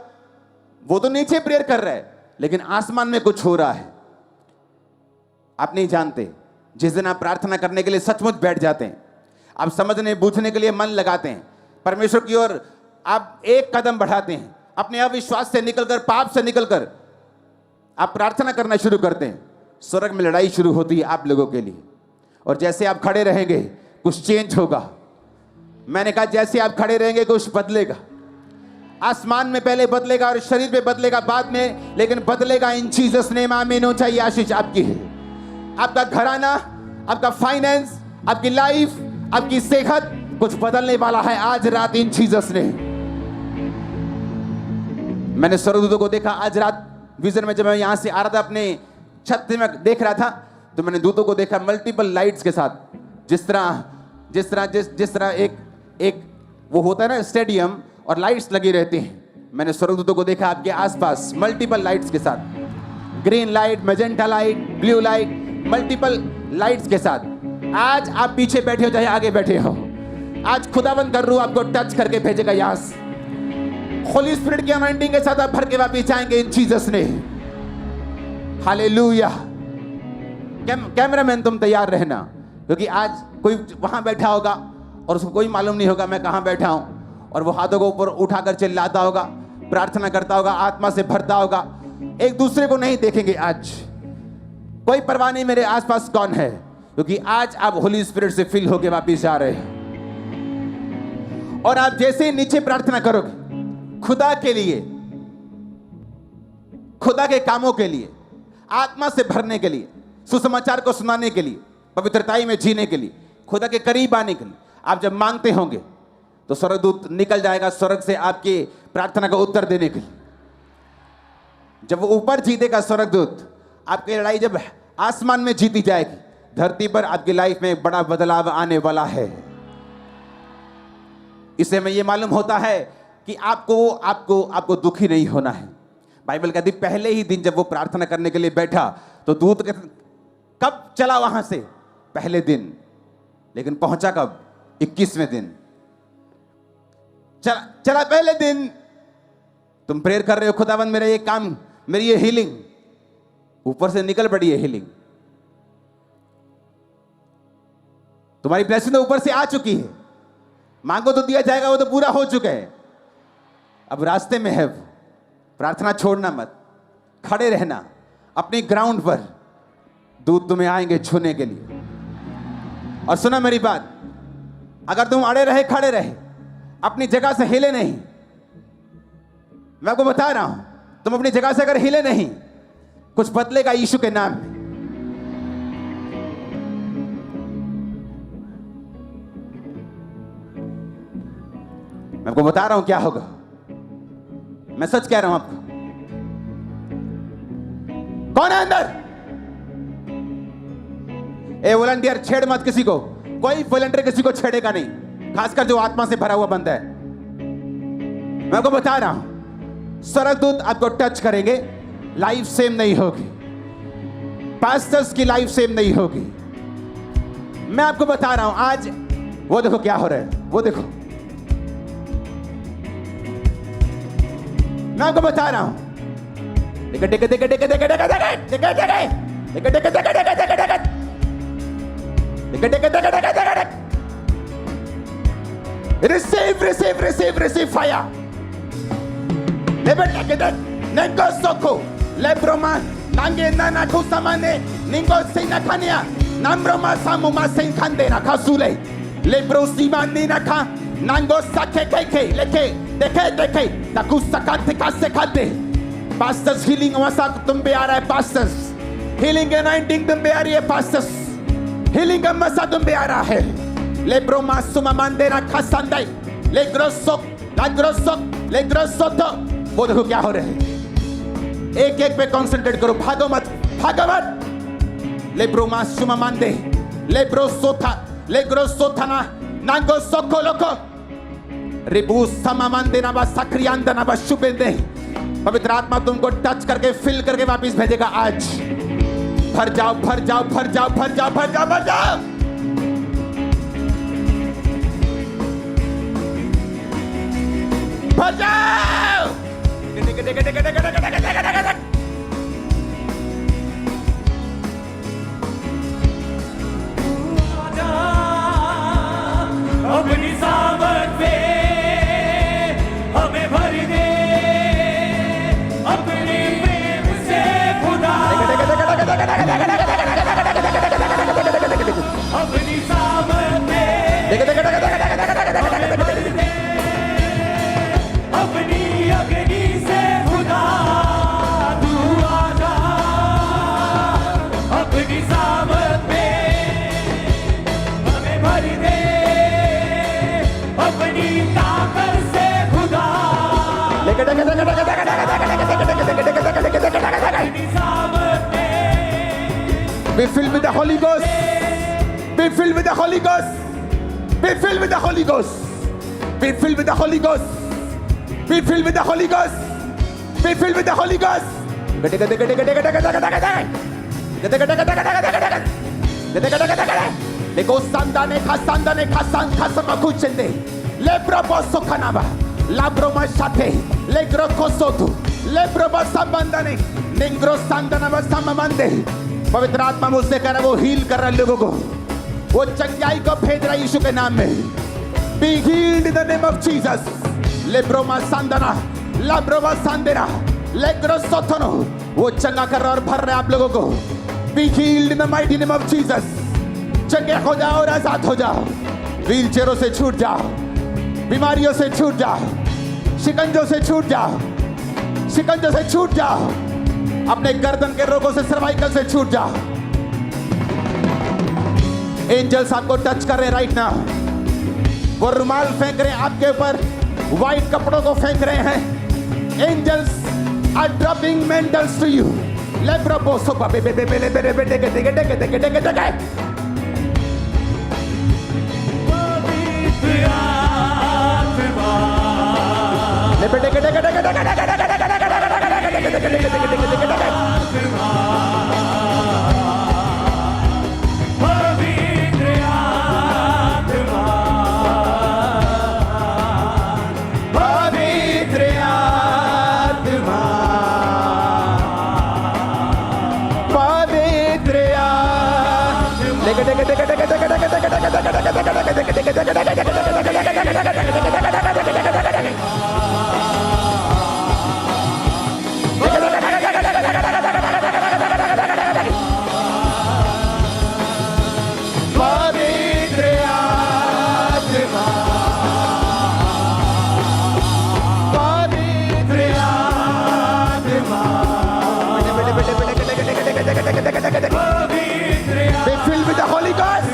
वो तो नीचे प्रेयर कर रहा है, लेकिन आसमान में कुछ हो रहा है। आप नहीं जानते, जिस दिन आप प्रार्थना करने के लिए सचमुच बैठ जाते हैं, आप समझने बूझने के लिए मन लगाते हैं, परमेश्वर की ओर आप एक कदम बढ़ाते हैं, अपने अविश्वास से निकलकर, पाप से निकलकर आप प्रार्थना करना शुरू करते हैं, स्वर्ग में लड़ाई शुरू होती है आप लोगों के लिए। और जैसे आप खड़े रहेंगे कुछ चेंज होगा। मैंने कहा जैसे आप खड़े रहेंगे कुछ बदलेगा। आसमान में पहले बदलेगा और शरीर पे बदलेगा बाद में, लेकिन बदलेगा इन जीसस नेम। आमीन। हो चाहिए आशीष आपकी है, आपका घराना, आपका फाइनेंस, आपकी लाइफ, आपकी सेहत, कुछ बदलने वाला है आज रात इन जीसस ने। मैंने स्वर्गदूतों को देखा आज रात विजन में, जब मैं यहां से आ रहा था अपने छत से मैं देख रहा था, तो मैंने दूतों को देखा मल्टीपल लाइट्स के साथ। जिस तरह एक वो होता है ना स्टेडियम और लाइट्स लगी रहती हैं, मैंने स्वर्गदूतों को देखा आपके आसपास मल्टीपल लाइट्स के साथ, green light, magenta light, blue light, multiple lights के साथ। आज आप पीछे बैठे हो चाहे आगे बैठे हो, आज खुदावंद कर रू आपको टच करके भेजेगा यहां से। होली स्पिरिट की अनॉइंटिंग के साथ आप भर के वापस जाएंगे इन जीसस ने। हालेलुया। कैमरामैन तुम तैयार रहना, क्योंकि आज कोई वहां बैठा होगा और उसको कोई मालूम नहीं होगा मैं कहां बैठा हूं, और वो हाथों को ऊपर उठाकर चिल्लाता होगा, प्रार्थना करता होगा, आत्मा से भरता होगा। एक दूसरे को नहीं देखेंगे आज, कोई परवाह नहीं मेरे आसपास कौन है, क्योंकि आज आप होली स्पिरिट से फिल होके वापिस जा रहे हैं। और आप जैसे ही नीचे प्रार्थना करोगे खुदा के लिए, खुदा के कामों के लिए, आत्मा से भरने के लिए, सुसमाचार को सुनाने के लिए, पवित्रताई में जीने के लिए, खुदा के करीब आने के लिए, आप जब मांगते होंगे तो स्वर्गदूत निकल जाएगा स्वर्ग से आपकी प्रार्थना का उत्तर देने के लिए। जब वो ऊपर जीतेगा स्वर्गदूत, आपकी लड़ाई जब आसमान में जीती जाएगी, धरती पर आपकी लाइफ में बड़ा बदलाव आने वाला है। इससे हमें यह मालूम होता है कि आपको दुखी नहीं होना है। बाइबल कहती पहले ही दिन जब वो प्रार्थना करने के लिए बैठा तो दूत कब चला वहां से? पहले दिन। लेकिन पहुंचा कब? 21वें दिन। चला पहले दिन। तुम प्रेयर कर रहे हो, खुदावंद मेरा ये काम, मेरी ये हीलिंग, ऊपर से निकल पड़ी है हीलिंग, तुम्हारी ब्लेसिंग तो ऊपर से आ चुकी है, मांगो तो दिया जाएगा, वो तो पूरा हो चुका है, अब रास्ते में है। प्रार्थना छोड़ना मत, खड़े रहना अपनी ग्राउंड पर, दूत तुम्हें आएंगे छूने के लिए। और सुना मेरी बात, अगर तुम अड़े रहे, खड़े रहे, अपनी जगह से हिले नहीं, मैं आपको बता रहा हूं, तुम अपनी जगह से अगर हिले नहीं, कुछ बदलेगा यीशु के नाम में। मैं आपको बता रहा हूं क्या होगा, मैं सच कह रहा हूं आपको। कौन है अंदर? ए वॉलंटियर, छेड़ मत किसी को, कोई वॉलंटियर किसी को छेड़ेगा नहीं, खासकर जो आत्मा से भरा हुआ बंदा है। मैं आपको बता रहा हूं, स्वर्गदूत आपको टच करेंगे, लाइफ सेम नहीं होगी, पास्टर्स की लाइफ सेम नहीं होगी। मैं आपको बता रहा हूं आज, वो देखो क्या हो रहा है, वो देखो, मैं आपको बता रहा हूं। Receive fire. Nengo soko lebroma nangena na kusamane ningo sinakania nambroma samuma senkandena kasule lebro simanina ka nango sakeke leke deke takusakante kasekante. Pastors healing wasak तुम पे आ रहा है, pastors healing anointing तुम पे आ रही है, pastors healing का मसा तुम पे आ रहा है। लेब्रोमा सुमामांदेना खसंदे लेग्रोसोतो। वो देखो क्या हो रहा है, एक एक पे कंसंट्रेट करो, भागो मत। लेब्रोमा सुमामांदे लेग्रोसोथाना Nango soko loko. रिबू समामंदिना बस सक्रियांदना बस शुभेंदे. पवित्र आत्मा तुमको टच करके फिल करके वापस भेजेगा आज. भर जाओ भर जाओ भर जाओ भर जाओ भर जाओ भर जाओ. भर जाओ. अपनी सामर्थ पे हमें भर दे अपने प्रेम से खुदा अपनी सामर्थ पे हमें भर दे अपनी अग्नि से खुदा तू आजा अपनी सामर्थ पे हमें भर दे अपनी ताकत से खुदा अपनी सामर्थ पे Be filled with the Holy Ghost. Be filled with the Holy Ghost. Be filled with the Holy Ghost. Be filled with the Holy Ghost. Be filled with the Holy Ghost. Be filled with the Holy Ghost. Lego sandane khasan khasama kuchende. Lebro bosso kanaba. Labro mashate. Legro kosotu. Lebro basambandane. Ningro sandana basamamande. पवित्र आत्मा मुझसे कह रहा है वो heal कर रहा है लोगों को. वो चंगाई को भेज रहा है यीशु के नाम में. Be healed in the name of Jesus. Lebroma sandana. Labroma sandera. Legro sotono. वो चंगा कर रहा है और भर रहा है आप लोगों को. Be healed in the mighty name of Jesus. चंगे हो जाओ और आजाद हो जाओ. व्हील चेयरों से छूट जाओ. बीमारियों से छूट जाओ. शिकंजों से छूट जाओ. शिकंजों से छूट जाओ. अपने गर्दन के रोगों से सर्वाइकल से छूट जाओ. एंजल्स आपको टच कर रहे हैं राइट नाउ. वो रुमाल फेंक रहे हैं आपके ऊपर. व्हाइट कपड़ों को फेंक रहे हैं. Angels are dropping mantles to you. लेब्रो बोसो बाबे बे बे बे बे बे बे डेगे डेगे डेगे डेगे डेगे डेगे. लेबे डेगे डेगे डेगे डेगे डेगे डेगे Be filled with the Holy Ghost.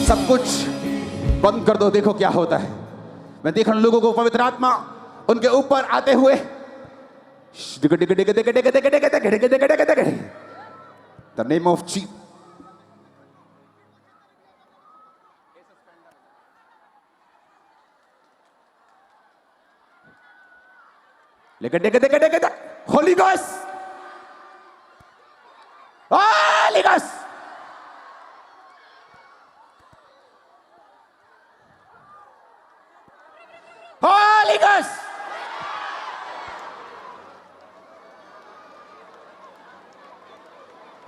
सब कुछ बंद कर दो. देखो क्या होता है. मैं देख रहा हूं लोगों को पवित्र आत्मा उनके ऊपर आते हुए. The name of Jesus. Holy Ghost. Holy Ghost. Holy Ghost.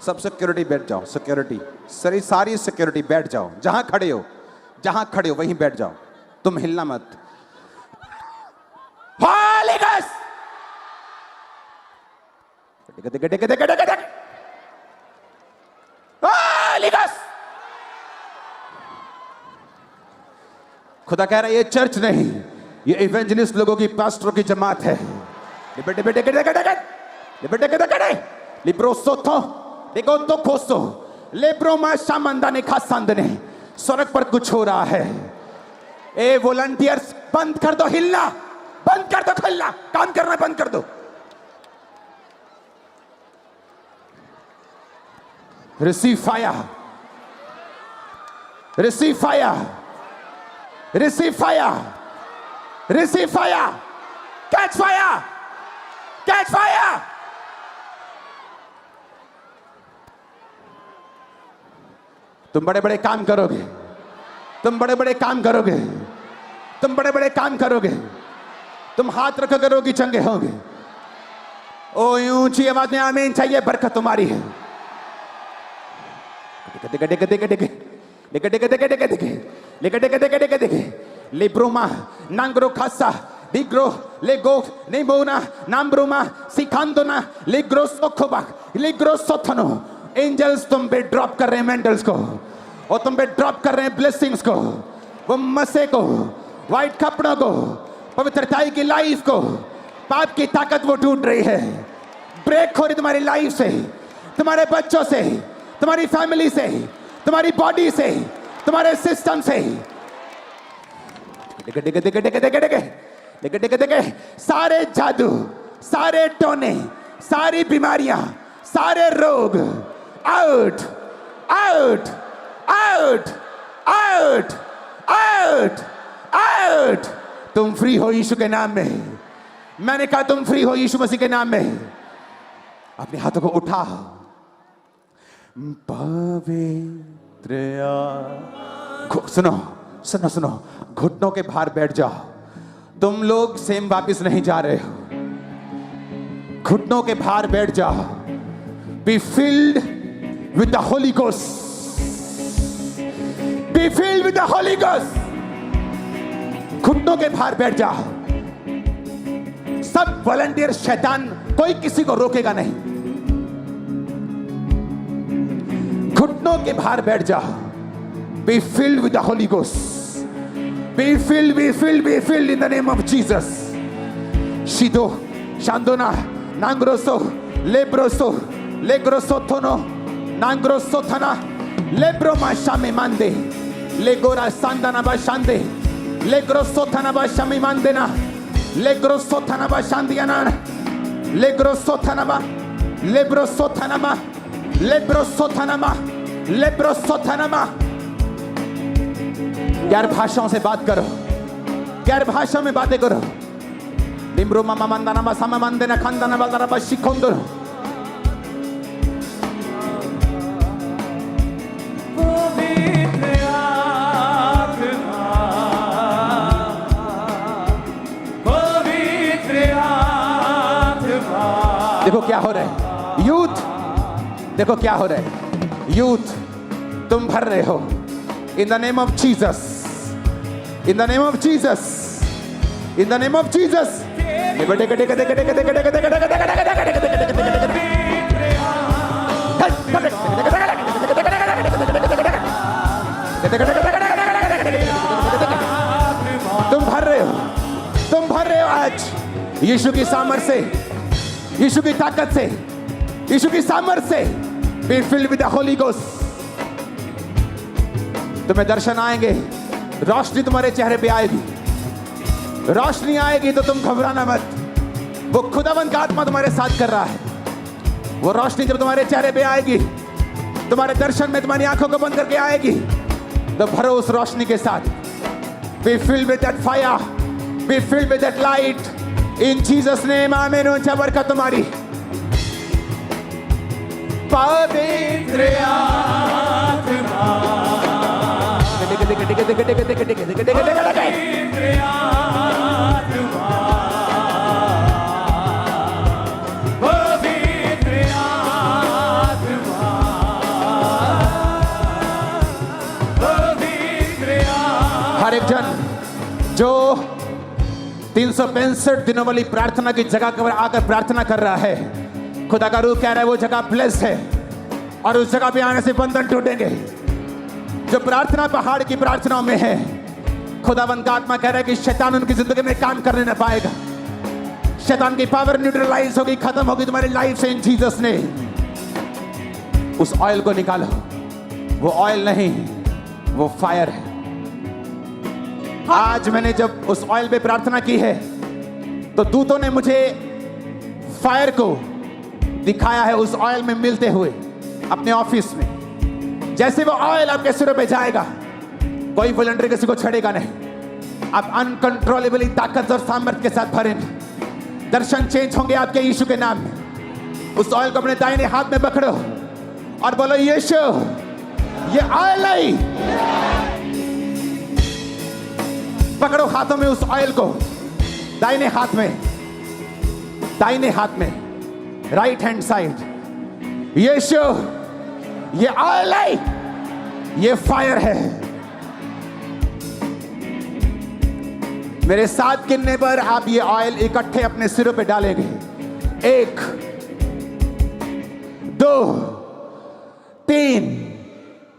सब सिक्योरिटी बैठ जाओ. सिक्योरिटी सारी सिक्योरिटी बैठ जाओ. जहां खड़े हो वहीं बैठ जाओ. तुम हिलना मत. Holy Ghost. Holy Ghost. खुदा कह रहा है ये चर्च नहीं, ये इवेंजलिस्ट लोगों की, पास्टरों की जमात है. स्वर्ग पर कुछ हो रहा है. ए वॉलंटियर्स बंद कर दो हिलना. बंद कर दो खिलना. काम करना बंद कर दो. Receive fire. Receive fire. Receive fire. Receive fire. Catch fire. Catch fire. तुम बड़े बड़े काम करोगे. तुम बड़े बड़े काम करोगे. तुम बड़े बड़े काम करोगे. तुम हाथ रख करोगे चंगे होगे. ओ ऊंची आवाज में आमीन चाहिए. बरकत तुम्हारी है. Libruma, Nangro Casa, Ligro, Lego, Nebona, Nambruma, Sikandona, Ligro Sokobak, Ligro Sotano. Angels तुम पे ड्रॉप कर रहे हैं मेंटल्स को और तुम पे ड्रॉप कर रहे हैं ब्लेसिंग्स को, वो मसे को, वाइट कपड़ों को, पवित्रताई की लाइफ को. पाप की ताकत वो टूट रही है. ब्रेक हो रही तुम्हारी लाइफ से, तुम्हारे बच्चों से, तुम्हारी फैमिली से, तुम्हारी बॉडी से, तुम्हारे सिस्टम से. सारे जादू, सारे टोने, सारी बीमारियां, सारे रोग out out out out out out. तुम फ्री हो यीशु के नाम में. मैंने कहा तुम फ्री हो यीशु मसीह के नाम में. अपने हाथों को उठा. पवित्र सुनो सुनो सुनो. घुटनों के बाहर बैठ जाओ. तुम लोग सेम वापिस नहीं जा रहे हो. घुटनों के बाहर बैठ जाओ. Be filled with the Holy Ghost. Be filled with the Holy Ghost. घुटनों के बाहर बैठ जाओ. सब वॉलंटियर शैतान कोई किसी को रोकेगा नहीं. घुटनों के बाहर बैठ जाओ. Be filled with the Holy Ghost. Be filled, be filled, be filled in the name of Jesus. Shido, Shandona, Nangroso, Lebroso, Legrosotono, Nangrosothana, Lebroma Shame Mande, Legora Sandana Bashande, Legrosothana Bashami Mandena, Legrosotana Bashandiana, Legrosotanaba, Lebrosotanama, Lebrosotanama, Lebrosotanama. गैर भाषाओं से बात करो. गैर भाषा में बातें करो. लिम्ब्रो मामा मंदाना मासामा मंदेना खंदाना बाजारा बशी खोंदो. देखो क्या हो रहा है. यूथ देखो क्या हो रहा है. यूथ तुम भर रहे हो. In the name of Jesus. In the name of Jesus. In the name of Jesus. तुम भर रहे हो. तुम भर रहे हो आज यीशु की सामर्थ से, यीशु की ताकत से, यीशु की सामर्थ से. Be filled with the Holy Ghost. तुम्हें दर्शन आएंगे. रोशनी तुम्हारे चेहरे पे आएगी. रोशनी आएगी तो तुम घबराना मत. वो खुदावंद का आत्मा तुम्हारे साथ कर रहा है. वो रोशनी जब तुम्हारे चेहरे पे आएगी, तुम्हारे दर्शन में तुम्हारी आंखों को बंद करके आएगी, तो भरो उस रोशनी के साथ. Be filled with that fire. Be filled with that light. In Jesus name, आमीन. ऊंचा बरकत तुम्हारी. पवित्र आत्मा. हर एक जन जो 365 दिनों वाली प्रार्थना की जगह पर आकर प्रार्थना कर रहा है, खुदा का रूह कह रहा है वो जगह ब्लेस्ड है और उस जगह पे आने से बंधन टूटेंगे. जो प्रार्थना पहाड़ की प्रार्थनाओं में है, खुदावंद का आत्मा कह रहा है कि शैतान उनकी जिंदगी में काम करने न पाएगा. शैतान की पावर न्यूट्रलाइज होगी, खत्म होगी तुम्हारी लाइफ से. इन जीसस ने उस ऑयल को निकालो. वो ऑयल नहीं, वो फायर है. आज मैंने जब उस ऑयल पे प्रार्थना की है तो दूतों ने मुझे फायर को दिखाया है उस ऑयल में मिलते हुए. अपने ऑफिस में, जैसे वो ऑयल आपके सिरों पे जाएगा, कोई वॉलंटियर किसी को छड़ेगा नहीं। आप अनकंट्रोलेबली ताकत और सामर्थ्य के साथ भरेंगे। दर्शन चेंज होंगे आपके यीशु के नाम में। उस ऑयल को अपने दाहिने हाथ में पकड़ो और बोलो, यीशु ये ऑयल नहीं। पकड़ो हाथों में उस ऑयल को, दाहिने हाथ में, दाहिने हाथ में, राइट हैंड साइड। यीशु ये ऑयल नहीं, ये फायर है। मेरे साथ गिनने पर आप ये ऑयल इकट्ठे अपने सिरों पे डालेंगे। 1 2 3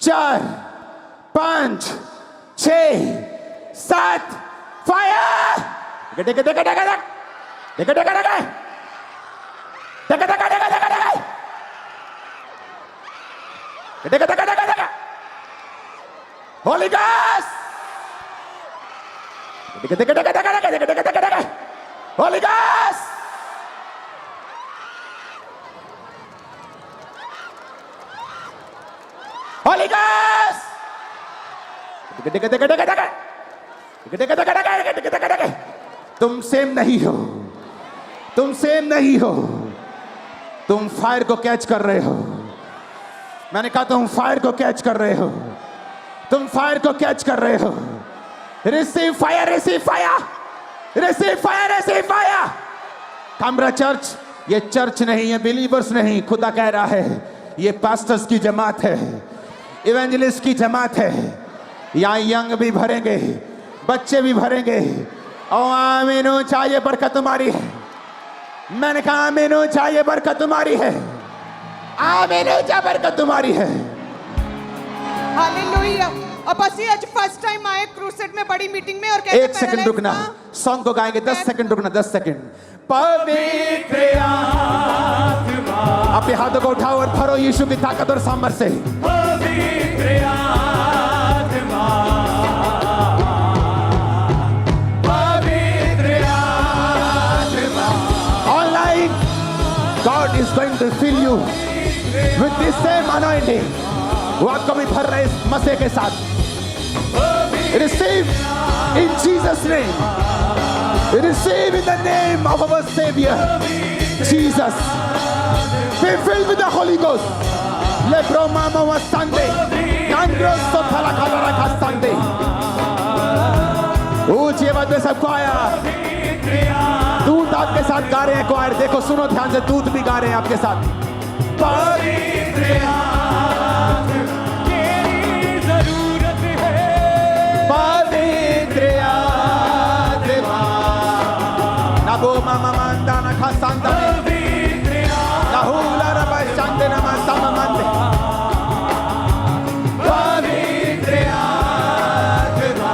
4 5 6 7 फायर। देखा देखा देखा देखा देखा देखा देखा देखा देखा देखा देखा देखा देखा देखा होली गॉस्ट। देखा देखा देखा देखा देखा देखा देखा देखा देखा होली गॉस्ट। होली गॉस्ट। देखा देखा देखा देखा देखा देखा देखा देखा देखा देखा। तुम सेम नहीं हो, तुम सेम नहीं हो। तुम फायर को कैच कर रहे हो। मैंने कहा तुम फायर को कैच कर रहे हो, तुम फायर को कैच कर रहे हो। Receive fire, receive fire, receive fire, receive fire. Kamra church ये चर्च नहीं है, बिलीवर्स नहीं, खुदा कह रहा है ये पास्टर्स की जमात है, इवेंजलिस्ट की जमात है। यहाँ यंग भी भरेंगे, बच्चे भी भरेंगे। ओ आमीन, चाहिए बरकत तुम्हारी है। मैंने कहा आमीन, चाहिए बरकत तुम्हारी है। आमीन, चाहिए बरकत तुम्हारी है। हालेलुया। अब बस ये आज फर्स्ट टाइम आए क्रूसेड में, बड़ी मीटिंग में, और कहते 1 सेकंड रुकना, सॉन्ग को गाएंगे। 10 सेकंड रुकना, 10 सेकंड। पवित्र आत्मा, अपने हाथों को उठाओ और भरो यीशु की ताकत और सामर्थ्य से। पवित्र आत्मा, पवित्र आत्मा। Online, God is going to fill you with this same anointing। वो आपको भी भर रहे इस मसीह के साथ। Receive in Jesus' name. Receive in the name of our Savior, Jesus. Be filled with the Holy Ghost. Lebro mama wa Sunday. Nangros so thala khala ka Sunday. ऊंची आवाज में सबको आया। दूत आपके साथ गा रहे हैं क्वायर। देखो, सुनो ध्यान से, दूत भी गा रहे हैं आपके साथ। पवित्र आत्मा, तेरी जरूरत है। पवित्र आत्मा, ना बो मामा मांदा ना खासांदा पवित्र ना हुला रबा शांते ना मासामा मांदे। पवित्र आत्मा,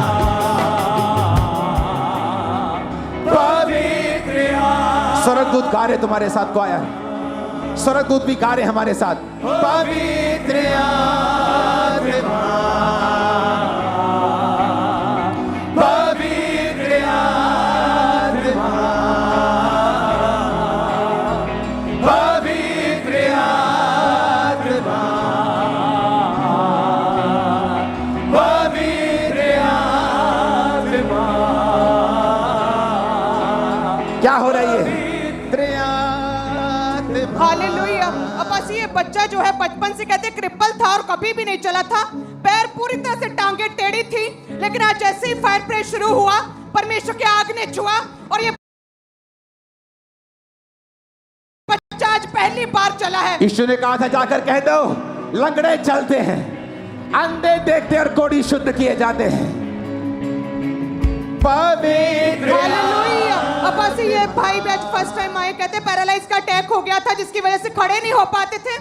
पवित्र आत्मा। स्वर्गदूत गा रहे तुम्हारे साथ क्वायर। स्वर्गदूत भी गा रहे हमारे साथ। पवित्र आत्मा, पवित्र आत्मा, पवित्र आत्मा, पवित्र आत्मा। क्या हो रही है? हालेलुया। अब बस ये बच्चा जो है बचपन से कहते क्रिपल था और कभी भी नहीं चला था, पैर पूरी तरह से टांगे टेढ़ी थी, लेकिन आज जैसे ही फायर प्रे शुरू हुआ, परमेश्वर की आग ने छुआ और ये बच्चा आज पहली बार चला है। यीशु ने कहा था जाकर कह दो लंगड़े चलते हैं, अंधे देखते और कोढ़ी शुद्ध किए जाते हैं। पवित्र हालेलुया। अब बस ये भाई भी आज फर्स्ट टाइम आए, कहते पैरालाइज का अटैक हो गया था जिसकी वजह से खड़े नहीं हो पाते थे,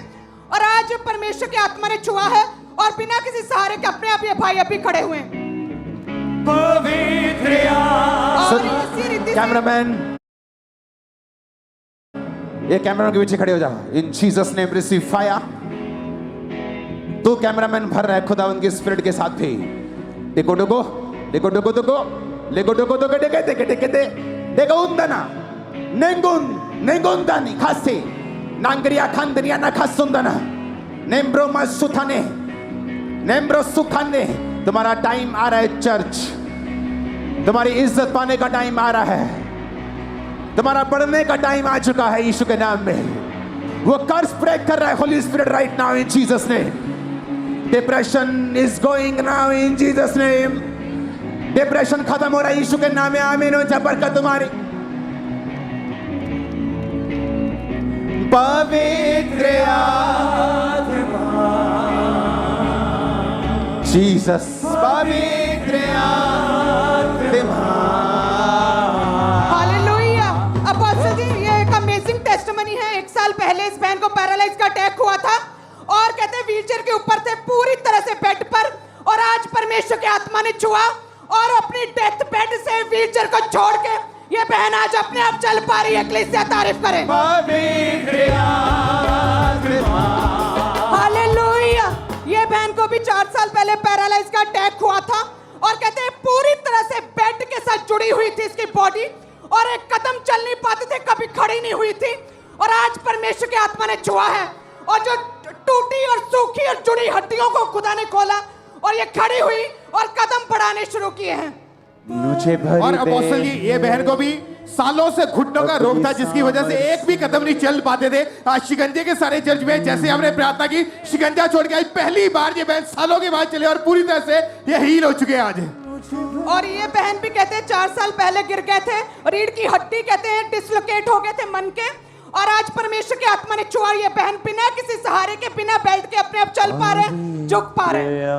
और आज परमेश्वर की आत्मा ने छुआ है और बिना किसी सहारे के अपने आप ये भाई अभी खड़े हुए हैं। पवित्र और इसी रीति से कैमरामैन, ये कैमरामैन के पीछे खड़े हो जाओ। इन जीसस नेम रिसीव फायर। तू कैमरामैन भर रहा है खुदावंद की स्पिरिट के साथ भी। देखो डुगो, देखो डुगो डुगो, देखो डुगो डुगो, देखे देखे देखे दे, देखो उंदना नेंगुन नेंगुन दानी खासे नांगरिया खांदनिया ना खासुंदना नेम्ब्रो मसुथाने, नेम्ब्रो सुखाने, तुम्हारा टाइम आ रहा है चर्च। तुम्हारी इज्जत पाने का टाइम आ रहा है। तुम्हारा बढ़ने का टाइम आ चुका है यीशु के नाम में। वो कर्स ब्रेक कर रहा है Holi spirit right now in Jesus name. Depression is going now in Jesus name. Depression खत्म हो रहा है यीशु के नाम में। आमीन हो जाए बरकत तुम्हारी। पवित्र आत्मा जीसस, पवित्र आत्मा। हालेलुया। अपोस्टल जी, ये एक अमेजिंग टेस्टिमनी है। 1 साल पहले इस बहन को पैरालाइज का अटैक हुआ था और कहते हैं व्हीलचेयर के ऊपर थे पूरी तरह से बेड पर, और आज परमेश्वर की आत्मा ने छुआ और अपनी डेथ बेड से व्हीलचेयर को छोड़ के ये बहन आज अपने आप चल पा रही है। कलीसिया तारीफ करें। हालेलुया। ये बहन को भी 4 साल पहले पैरालाइज का अटैक हुआ था और कहते हैं पूरी तरह से बेड के साथ जुड़ी हुई थी इसकी बॉडी, और एक कदम चल नहीं पाते थे, कभी खड़ी नहीं हुई थी, और आज परमेश्वर की आत्मा ने छुआ है और जो टूटी और सूखी और जुड़ी हड्डियों को खुदा ने खोला और ये खड़ी हुई और कदम बढ़ाने शुरू किए हैं। मुझे भरी और दे। अपोस्टल जी, ये बहन को भी सालों से घुटनों का रोग था, जिसकी वजह से एक भी कदम नहीं चल पाते थे। आज शिकंजे के सारे चर्च में जैसे हमने प्रार्थना की, शिकंजा छोड़ के आज पहली बार ये बहन सालों के बाद चले और पूरी तरह से ये हील हो चुके हैं आज। और ये बहन भी कहते हैं 4 साल पहले गिर गए थे, रीढ़ की हड्डी कहते हैं डिसलोकेट हो गए थे मन के, और आज परमेश्वर की आत्मा ने छुआ। ये बहन बिना किसी सहारे के, बिना बेल्ट के अपने आप चल पा रहे हैं, झुक पा रहे हैं।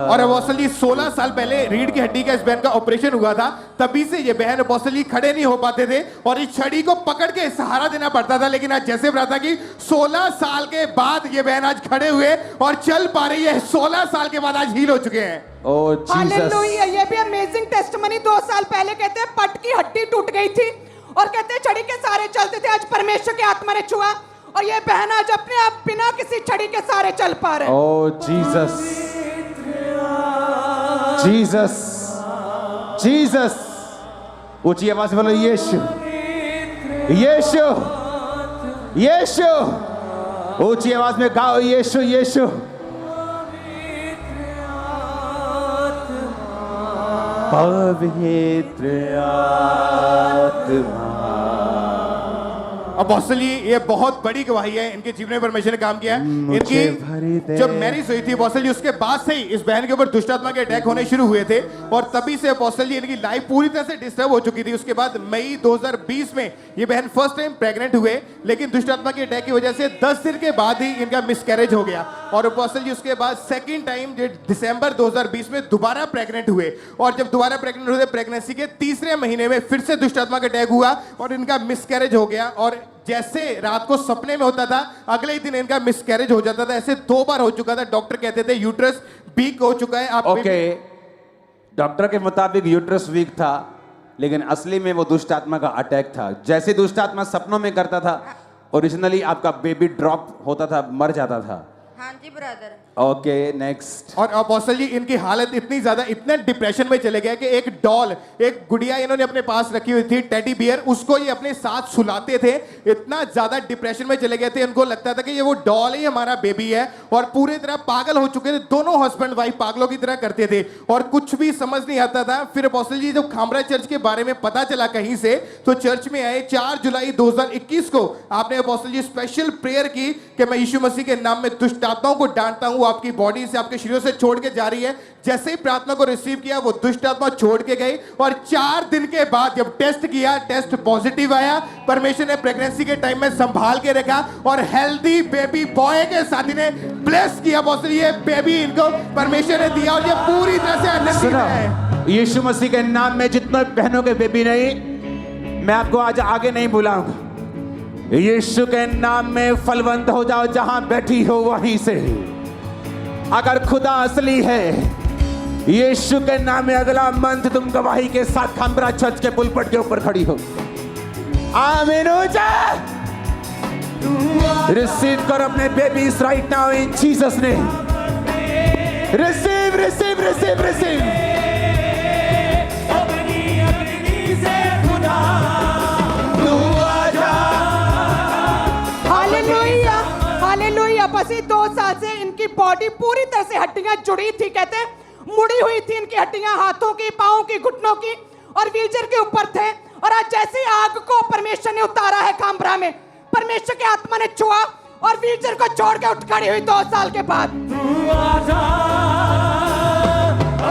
और अपोस्टल जी, 16 साल पहले रीढ़ की हड्डी का इस बहन का ऑपरेशन हुआ था। तभी से ये बहन अपोस्टल जी खड़े नहीं हो पाते थे और इस छड़ी को पकड़ के सहारा देना पड़ता था, लेकिन आज जैसे प्रार्थना की 16 साल के बाद ये बहन आज खड़े हुए और चल पा रही है। 16 साल के बाद आज हील हो चुके हैं। ओ जीसस। हालेलुया। ये भी अमेजिंग टेस्टिमनी। 2 साल पहले कहते हैं पट की हड्डी टूट गई थी और कहते हैं छड़ी के सहारे चलते थे, आज परमेश्वर की आत्मा ने छुआ और ये बहन आज अपने आप बिना किसी छड़ी के सहारे चल पा रहे हैं। ओ जीसस, जीसस, जीसस। ऊंची आवाज से बोलो यीशु, यीशु, यीशु। ऊंची आवाज में गाओ यीशु, यीशु। पवित्र आत्मा। अपोस्टल जी, ये बहुत बड़ी गवाही है। इनके जीवन में परमेश्वर ने काम किया है। इनकी जब मैरिज हुई थी अपोस्टल जी, उसके बाद से ही इस बहन के ऊपर दुष्ट आत्मा के अटैक होने शुरू हुए थे और तभी से अपोस्टल जी इनकी लाइफ पूरी तरह से डिस्टर्ब हो चुकी थी। उसके बाद मई 2020 में ये बहन फर्स्ट टाइम प्रेग्नेंट हुए, लेकिन दुष्ट आत्मा के अटैक की वजह से 10 दिन के बाद ही इनका मिसकैरेज हो गया। और अपोस्टल जी उसके बाद सेकेंड टाइम दिसंबर 2020 में दोबारा प्रेग्नेंट हुए, और जब दोबारा प्रेग्नेंट हुए प्रेगनेंसी के तीसरे महीने में फिर से दुष्ट आत्मा का अटैक हुआ और इनका मिसकैरेज हो गया। और जैसे रात को सपने में होता था, अगले ही दिन इनका मिसकैरेज हो जाता था। ऐसे 2 बार हो चुका था। डॉक्टर कहते थे यूट्रस वीक हो चुका है। आप ओके, डॉक्टर के मुताबिक यूट्रस वीक था, लेकिन असली में वो दुष्ट आत्मा का अटैक था। जैसे दुष्ट आत्मा सपनों में करता था, ओरिजिनली आपका बेबी ड्रॉप होता था, मर जाता था। हाँ जी ब्रदर। Okay, next. और अपोस्टल जी इनकी हालत इतनी ज्यादा, इतने डिप्रेशन में चले गए कि एक डॉल, एक गुड़िया इन्होंने अपने पास रखी हुई थी, टेडी बियर, उसको ये अपने साथ सुलाते थे। इतना ज्यादा डिप्रेशन में चले गए थे, इनको लगता था कि ये वो डॉल ही हमारा बेबी है, और पूरी तरह पागल हो चुके थे। दोनों हस्बैंड वाइफ पागलों की तरह करते थे और कुछ भी समझ नहीं आता था। फिर अपोस्टल जी जब खामरा चर्च के बारे में पता चला कहीं से, तो चर्च में आए। 4 जुलाई 2021 को आपने अपोस्टल जी स्पेशल प्रेयर की कि मैं यीशु मसीह के नाम में दुष्ट आत्माओं को डांटता हूं, आपकी बॉडी से, आपके शरीर से छोड़ के जा रही है। जैसे ही प्रार्थना को रिसीव किया, वो दुष्ट आत्मा छोड़ के गई, और 4 दिन के बाद जब टेस्ट किया, टेस्ट पॉजिटिव आया। परमेश्वर ने प्रेगनेंसी के टाइम में संभाल के रखा और हेल्दी बेबी बॉय के साथ इन्हें ब्लेस किया। बहुत ये बेबी इनको परमेश्वर ने दिया और ये पूरी तरह से आनंदित है। यीशु मसीह के नाम में जितने बहनों के बेबी नहीं, मैं आपको आज आगे नहीं बुलाऊंगा। यीशु के नाम में फलवंत हो जाओ, जहां बैठी हो वहीं से। अगर खुदा असली है, यीशु के नाम में अगला मंथ तुम गवाही के साथ खामरा चर्च के पुलपट के ऊपर खड़ी हो। आमीन हो जा। रिसीव करो अपने babies right now in Jesus name. Receive, receive, receive, receive. Hallelujah, hallelujah. बस अपासी 2 साल से इनकी बॉडी पूरी तरह से हड्डियां जुड़ी थी, कहते हैं मुड़ी हुई थी इनकी हड्डियां, हाथों की, पाँव की, घुटनों की, और व्हीलचेयर के ऊपर थे। और आज जैसे ही आग को परमेश्वर ने उतारा है काम्ब्रा में, परमेश्वर की आत्मा ने छुआ और व्हीलचेयर को छोड़ के उठ खड़ी हुई 2 साल के बाद। तू आजा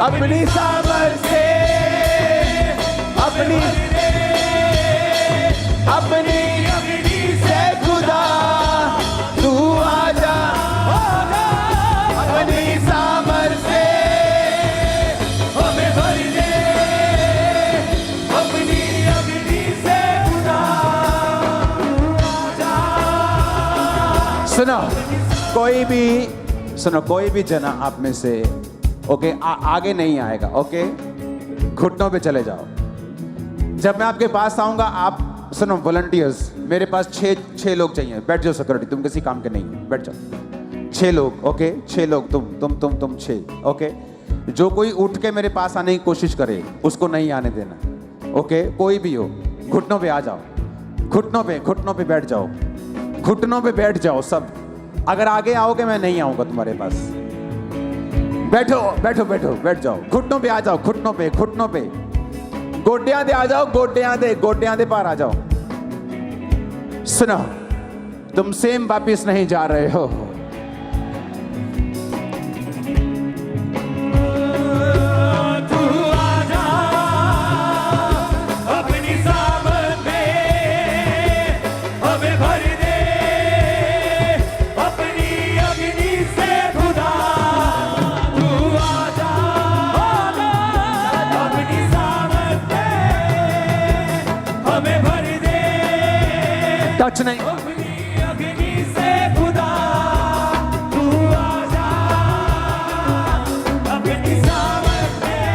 अपनी सामर्थ से, अपनी अग्नि से खुदा तू आजा, अपनी सामर्थ से हमें भर दे अपनी अग्नि से खुदा। सुनो कोई भी जना आप में से ओके आगे नहीं आएगा, ओके घुटनों पे चले जाओ। जब मैं आपके पास आऊंगा, आप सुनो वॉलंटियर्स, मेरे पास छह लोग चाहिए। बैठ जाओ सिक्योरिटी, तुम किसी काम के नहीं हो, बैठ जाओ। 6 लोग, ओके 6 लोग, तुम 6, ओके। जो कोई उठ के मेरे पास आने की कोशिश करे उसको नहीं आने देना, ओके। कोई भी हो, घुटनों पे आ जाओ, घुटनों पे बैठ जाओ, घुटनों पे बैठ जाओ सब। अगर आगे आओगे मैं नहीं आऊंगा तुम्हारे पास। बैठ जाओ, घुटनों पे आ जाओ, घुटनों पे गोड्यां दे आ जाओ, गोड्यां दे पार आ जाओ। सुनो, तुम सेम वापिस नहीं जा रहे हो। तू आजा अपनी सामर्थ में हमें भर दे अपनी अग्नि से खुदा। तू आजा अपनी सामर्थ में हमें भर दे टच नहीं, अपनी अग्नि से खुदा। तू आजा अपनी सामर्थ में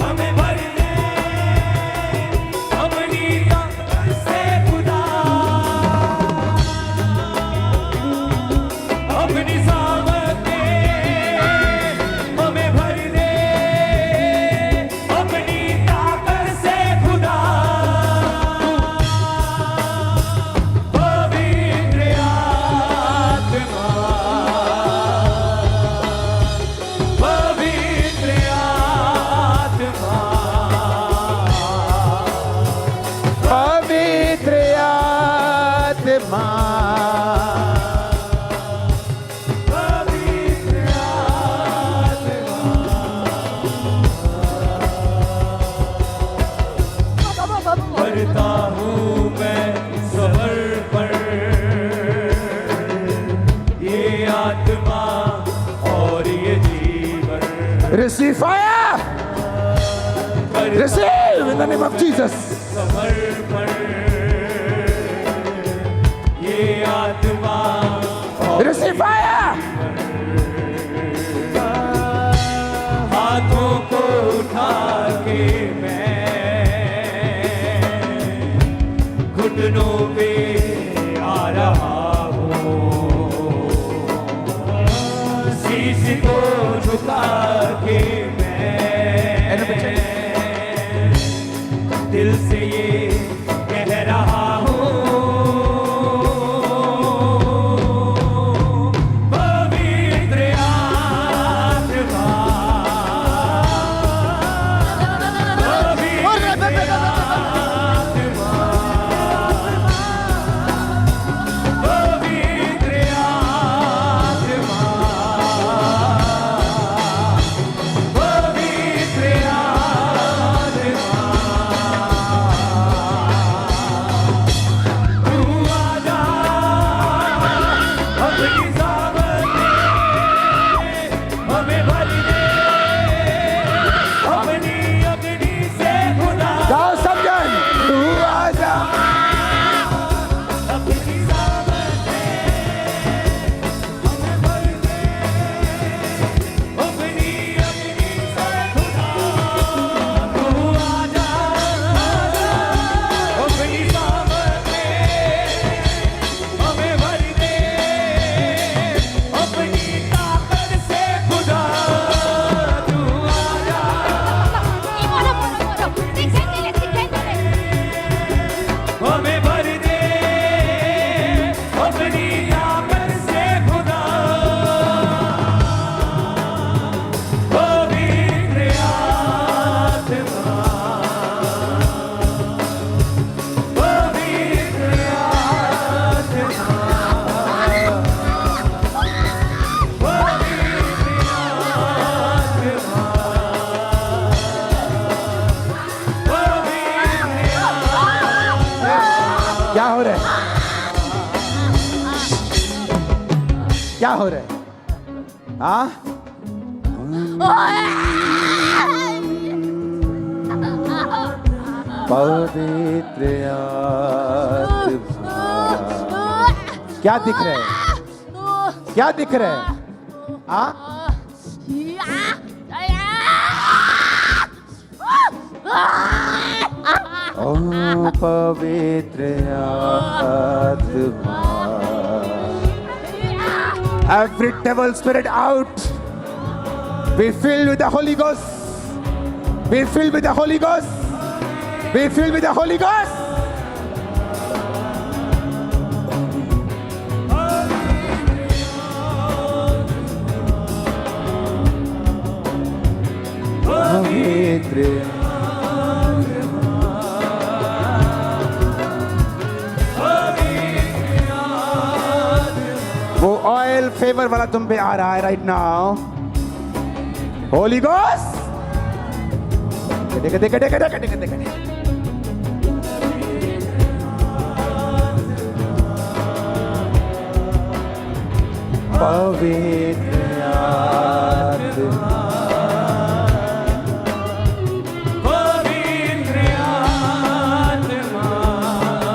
हमें भर दे अपनी अग्नि से खुदा। अपनी सामर्थ में हमें भर दे अपनी ताकत से खुदा। पवित्र आत्मा, पवित्र आत्मा, पवित्र आत्मा, पवित्र आत्मा। करता हूँ मैं समर्पण, ये आत्मा और ये जीवन। receive fire, receive in the name of Jesus. समर्पण, ये आत्मा और Receive fire. हाथों को उठा के मैं घुटनों पे आ रहा हूँ। शीश को झुका के मैं दिल से ये कह रहा हूँ। पवित्र आत्मा, पवित्र आत्मा, पवित्र आत्मा, हो रहा है? क्या हो रहा है? हाँ? पवित्र आत्मा। क्या दिख रहा है? क्या दिख रहा है? हाँ? ओ पवित्र आत्मा। Every devil spirit out. Be filled with the Holy Ghost. Be filled with the Holy Ghost. Be filled with the Holy Ghost. पवित्र वो ऑयल फेवर वाला तुम पे आ रहा है राइट नाउ। होली गोस्ट पवित्र आत्मा।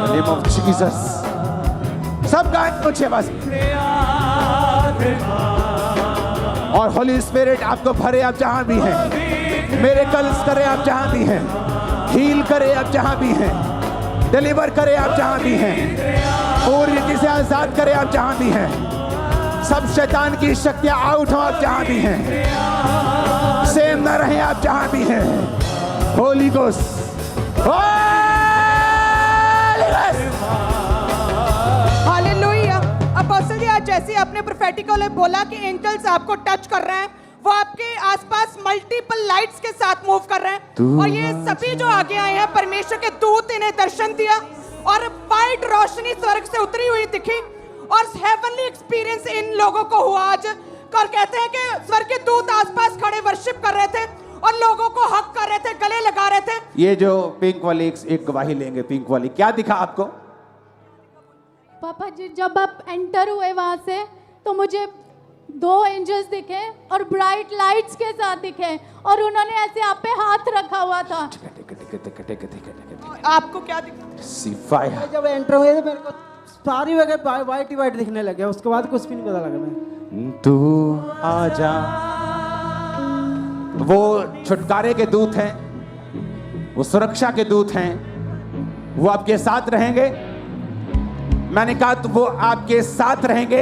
Name of Jesus. सब गाएं कुछ है बस। और होली स्पिरिट आपको भरे आप जहां भी हैं। मेरे कल्स करे आप जहां भी हैं। हील करे आप जहां भी हैं। डिलीवर करे आप जहां भी हैं। पूरी रीति से आजाद करे आप जहां भी हैं। सब शैतान की शक्तियां आउट हो आप जहां भी हैं। सेम न रहे आप जहां भी हैं। Holi ghost hallelujah. अपोस्टल जी, आज जैसे आपने प्रोफेटिकली बोला कि एंजल्स आपको टच कर रहे हैं, वो आपके आसपास मल्टीपल लाइट्स के साथ मूव कर रहे हैं और ये सभी जो आगे आए हैं, परमेश्वर के दूत इन्हें दर्शन दिया और वाइट रोशनी स्वर्ग से उतरी हुई दिखी और हेवनली एक्सपीरियंस इन लोगों को हुआ आज। और कहते हैं कि स्वर्ग के दूत आसपास खड़े वर्शिप कर रहे थे और लोगों को हक कर रहे थे, गले लगा रहे थे। ये जो पिंक वाली एक गवाही लेंगे, पिंक वाली क्या दिखा आपको? पापा जी, जब आप एंटर हुए वहां से तो मुझे 2 एंजल्स दिखे और ब्राइट लाइट्स के साथ दिखे और उन्होंने ऐसे आप पे हाथ रखा हुआ था। आपको क्या दिखा? C fire. जब एंटर हुए तो मेरे को सारी वगैरह वाइट ही वाइट दिखने लगे, उसके बाद कुछ भी नहीं पता लगा। मैं तू आजा। वो छुटकारे के दूत हैं, वो सुरक्षा के दूत हैं, वो आपके साथ रहेंगे। मैंने कहा तो वो आपके साथ रहेंगे।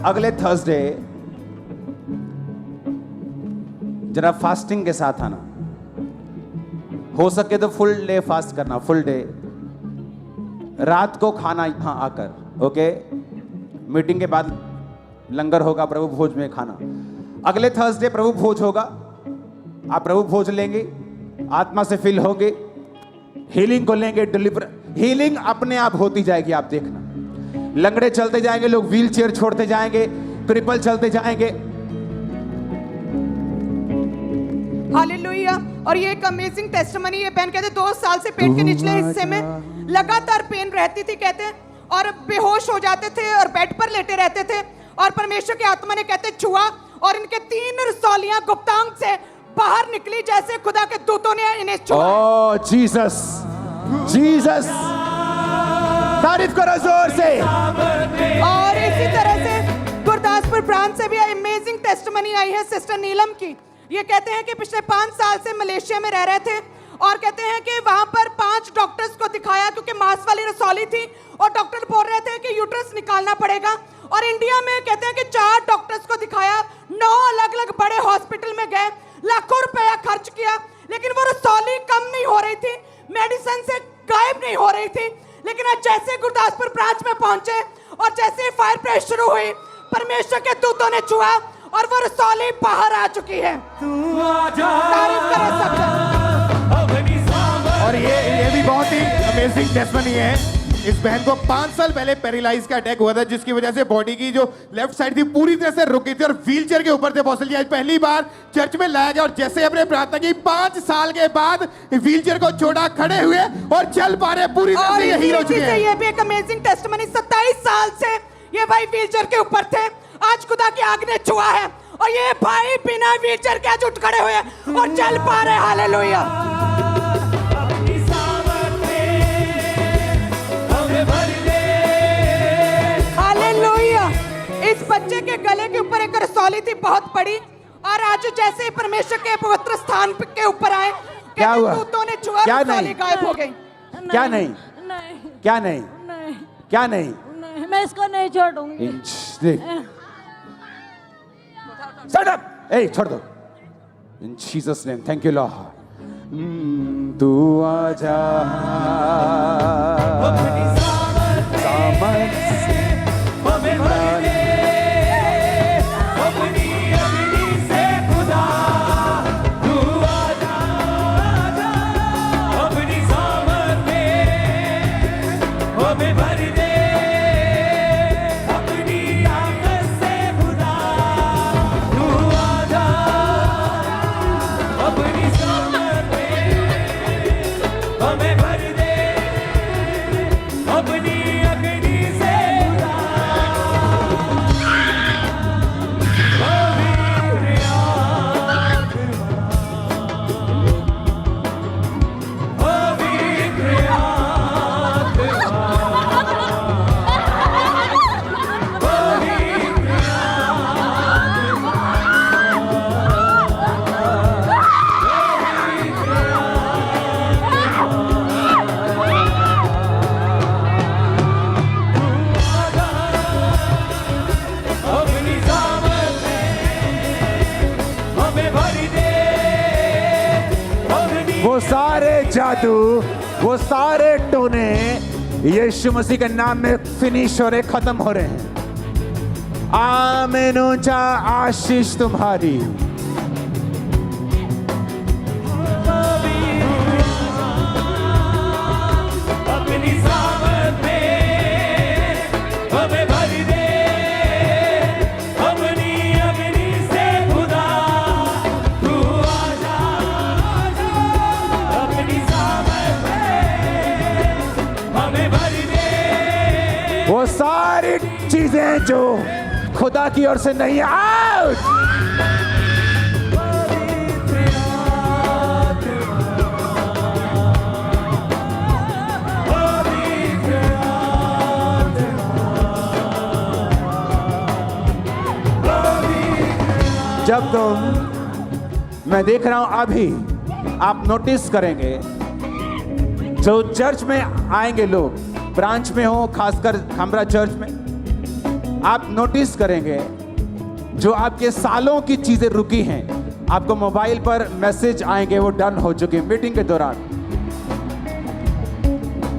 अगले थर्सडे जरा फास्टिंग के साथ आना, हो सके तो फुल डे फास्ट करना, फुल डे। रात को खाना यहां आकर, ओके? मीटिंग के बाद लंगर होगा, प्रभु भोज में खाना। अगले थर्सडे प्रभु भोज होगा, आप प्रभु भोज लेंगे, आत्मा से फिल होंगे, हीलिंग को लेंगे, डिलीवर हीलिंग अपने आप होती जाएगी। आप देखना, लंगड़े चलते जाएंगे, लोग व्हील चेयर छोड़ते जाएंगे, क्रिपल चलते जाएंगे। हालेलुया। और ये एक अमेजिंग टेस्टिमनी। ये बहन कहते 2 साल से पेट के निचले हिस्से में लगातार पेन रहती थी कहते, और बेहोश हो जाते थे और बेड पर लेटे रहते थे और परमेश्वर की आत्मा ने कहते छुआ और इनके 3 रसौलियां गुप्तांग से बाहर निकली जैसे खुदा के दूतों ने इन्हें छुआ। ओह जीसस, जीसस, तारीफ करो जोर से। और इसी तरह से गुरदासपुर ब्रांच से भी अमेजिंग टेस्टिमनी आई है सिस्टर नीलम की। ये कहते हैं कि पिछले 5 साल से मलेशिया में रह रहे थे और कहते हैं कि वहां पर 5 डॉक्टर्स को दिखाया क्योंकि मांस वाली रसौली थी और डॉक्टर बोल रहे थे कि यूट्रस निकालना पड़ेगा। और इंडिया में कहते हैं कि 4 डॉक्टर्स को दिखाया, 9 अलग अलग बड़े हॉस्पिटल में गए, लाखों रुपया खर्च किया, लेकिन वो रसौली कम नहीं हो रही थी, मेडिसिन से गायब नहीं हो रही थी। लेकिन आज जैसे गुरदासपुर ब्रांच में पहुंचे और जैसे फायर प्रेस शुरू हुई, परमेश्वर के दूतों ने छुआ और वो रसौली बाहर आ चुकी है। तारीफ करें सब। और ये भी बहुत ही अमेजिंग टेस्टिमनी है इस बहन को 5 साल पहले पैरालाइज का अटैक हुआ था, जिसकी वजह से बॉडी की जो लेफ्ट साइड थी पूरी तरह से रुक गई थी और व्हीलचेयर के ऊपर थे। अपोस्टल जी आज पहली बार चर्च में लाया गया और जैसे हमने प्रार्थना की 5 साल के बाद व्हीलचेयर को छोड़ा, खड़े हुए और चल पा रहे, पूरी तरह से ये हीरो हो चुके हैं। ये भी एक अमेजिंग टेस्टिमनी। 27 साल से ये भाई व्हीलचेयर के ऊपर थे, आज खुदा की आग ने छुआ है और ये भाई बिना व्हीलचेयर के आज उठ खड़े हुए और चल पा रहे। हालेलुया। अपनी सामर्थ में हमें भर दे। हालेलुया। इस बच्चे के गले के ऊपर एक रसौली थी बहुत बड़ी, और आज जैसे ही परमेश्वर के पवित्र स्थान के ऊपर आए, क्या हुआ? दूतों ने छुआ, क्या रसौली नहीं? गायब हो गई। क्या नहीं? नहीं क्या नहीं? नहीं क्या नहीं? नहीं, मैं इसको नहीं छोड़ूंगी। देख, Shut up! Hey, छोड़ दो। In Jesus' name, thank you, Lord. तू आजा अपनी सामर्थ से हमें भर दे। अपनी अग्नि से खुदा तू आजा, आजा। अपनी सामर्थ में हमें भर दे। अपनी ताकत से खुदा तू आजा। अपनी सामर्थ में हमें भर दे। अपनी अग्नि से अपनी सामर्थ में हमें भर दे। अपनी वो सारे जादू, वो सारे टोने यीशु मसीह के नाम में फिनिश हो रहे, खत्म हो रहे हैं। आमीन। ऊंचा आशीष तुम्हारी। अपनी सामर्थ में हमें भर दे। अपनी अग्नि से खुदा तू आजा, आजा। अपनी सामर्थ में हमें भर दे। वो सारी चीजें जो खुदा की ओर से नहीं, आउट। जब तुम, मैं देख रहा हूं अभी आप नोटिस करेंगे, जो चर्च में आएंगे लोग, ब्रांच में हो, खासकर खमरा चर्च में, आप नोटिस करेंगे जो आपके सालों की चीजें रुकी हैं, आपको मोबाइल पर मैसेज आएंगे, वो डन हो चुके मीटिंग के दौरान।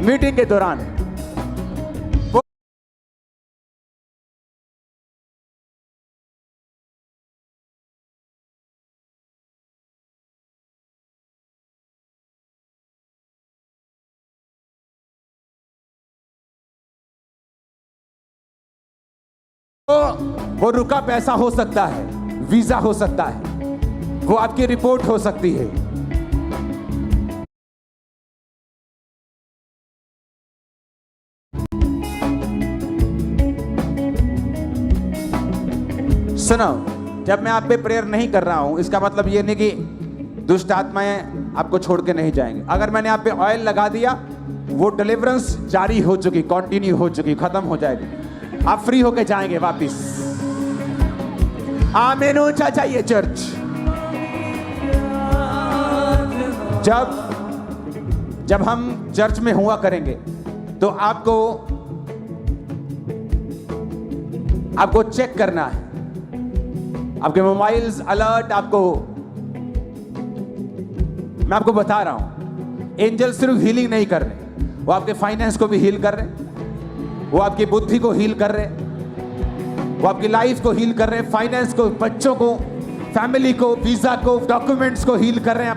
मीटिंग के दौरान वो रुका पैसा हो सकता है, वीजा हो सकता है, वो आपकी रिपोर्ट हो सकती है। सुनो, जब मैं आप पे प्रेयर नहीं कर रहा हूं, इसका मतलब ये नहीं कि दुष्ट आत्माएं आपको छोड़ के नहीं जाएंगे। अगर मैंने आप पे ऑयल लगा दिया, वो डिलीवरेंस जारी हो चुकी, कंटिन्यू हो चुकी, खत्म हो जाएगी, आप फ्री होके जाएंगे वापिस। आमीन। ऊंचा चाहिए चर्च। जब हम चर्च में हुआ करेंगे तो आपको चेक करना है, आपके मोबाइल्स अलर्ट, मैं आपको बता रहा हूं, एंजल सिर्फ हीलिंग नहीं कर रहे, वो आपके फाइनेंस को भी हील कर रहे, वो आपकी बुद्धि को हील कर रहे, वो आपकी लाइफ को हील कर रहे हैं, फाइनेंस को, बच्चों को, फैमिली को, वीजा को, डॉक्यूमेंट्स को हील कर रहे हैं।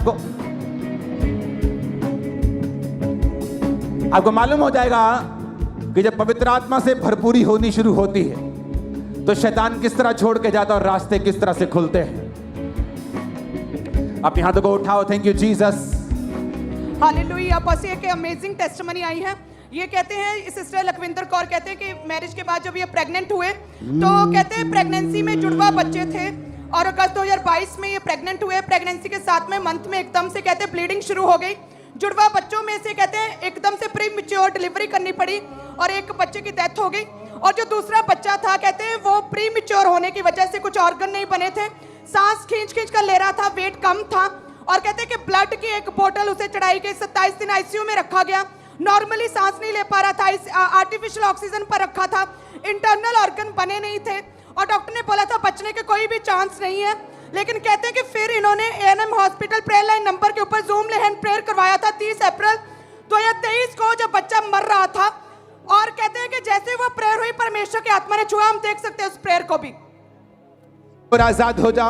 आपको मालूम हो जाएगा कि जब पवित्र आत्मा से भरपूरी होनी शुरू होती है तो शैतान किस तरह छोड़ के जाता है और रास्ते किस तरह से खुलते हैं। अपने हाथों को उठाओ। Thank you Jesus. हालेलुया। बस एक अमेजिंग टेस्टिमनी आई है। ये कहते हैं, सिस्टर लखविंदर कौर कहते हैं कि मैरिज के बाद जब ये प्रेग्नेंट हुए तो कहते हैं प्रेगनेंसी में जुड़वा बच्चे थे और अगस्त 2022 में ये प्रेग्नेंट हुए। प्रेगनेंसी के 7वें मंथ में एकदम से कहते हैं ब्लीडिंग शुरू हो गई। जुड़वा बच्चों में से कहते हैं एकदम से प्री मैच्योर डिलीवरी करनी पड़ी और एक बच्चे की डेथ हो गई। और जो दूसरा बच्चा था कहते हैं वो प्री मैच्योर होने की वजह से कुछ ऑर्गन नहीं बने थे, सांस खींच खींच कर ले रहा था, वेट कम था और कहते हैं कि ब्लड की एक बोतल उसे चढ़ाई गई। 27 दिन आईसीयू में रखा गया। नॉर्मली सांस नहीं ले पा रहा था, आर्टिफिशियल ऑक्सीजन पर रखा था, इंटरनल ऑर्गन बने नहीं थे और डॉक्टर ने बोला था बचने के कोई भी चांस नहीं है। लेकिन कहते हैं कि फिर इन्होंने ANM hospital prayer line number के ऊपर जूम लेहन प्रेयर करवाया था 30 अप्रैल 2023 को जब बच्चा मर रहा था। और कहते हैं कि जैसे वो प्रेयर हुई परमेश्वर की आत्मा ने छुआ। हम देख सकते हैं उस प्रेयर को भी। और आजाद हो जा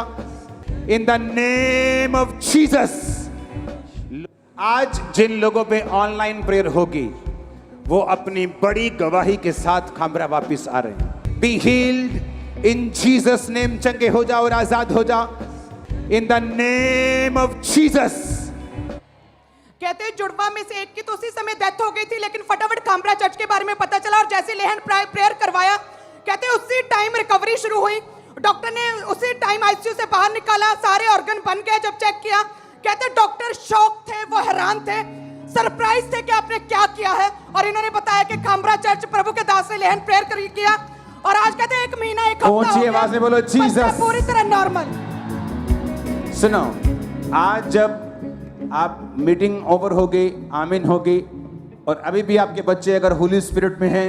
in the name of Jesus. आज जिन लोगों पे ऑनलाइन प्रेयर होगी वो अपनी बड़ी गवाही के साथ खामरा वापिस आ रहे हैं। Be healed in Jesus name. चंगे हो जा और आजाद हो जा in the name of Jesus. कहते हैं जुड़वा में से एक की तो उसी समय डेथ हो गई थी, लेकिन फटाफट खामरा चर्च के बारे में पता चला और जैसे लेहन प्रेयर करवाया कहते हैं उसी टाइम रिकवरी शुरू हुई। डॉक्टर ने उसी टाइम आईसीयू से बाहर निकाला, सारे ऑर्गन बन गए। जब चेक किया कहते डॉक्टर शॉक थे, वो हैरान थे, सरप्राइज थे कि आपने क्या किया है। और इन्होंने बताया कि खामरा चर्च प्रभु के दास ने लेहन प्रेयर किया और आज कहते हैं 1 महीना 1 हफ्ता ऊंची आवाज में बोलो जीसस। पूरी तरह नॉर्मल। सुनो, आज जब आप मीटिंग ओवर हो गई, आमीन हो गई और अभी भी आपके बच्चे अगर होली स्पिरिट में हैं,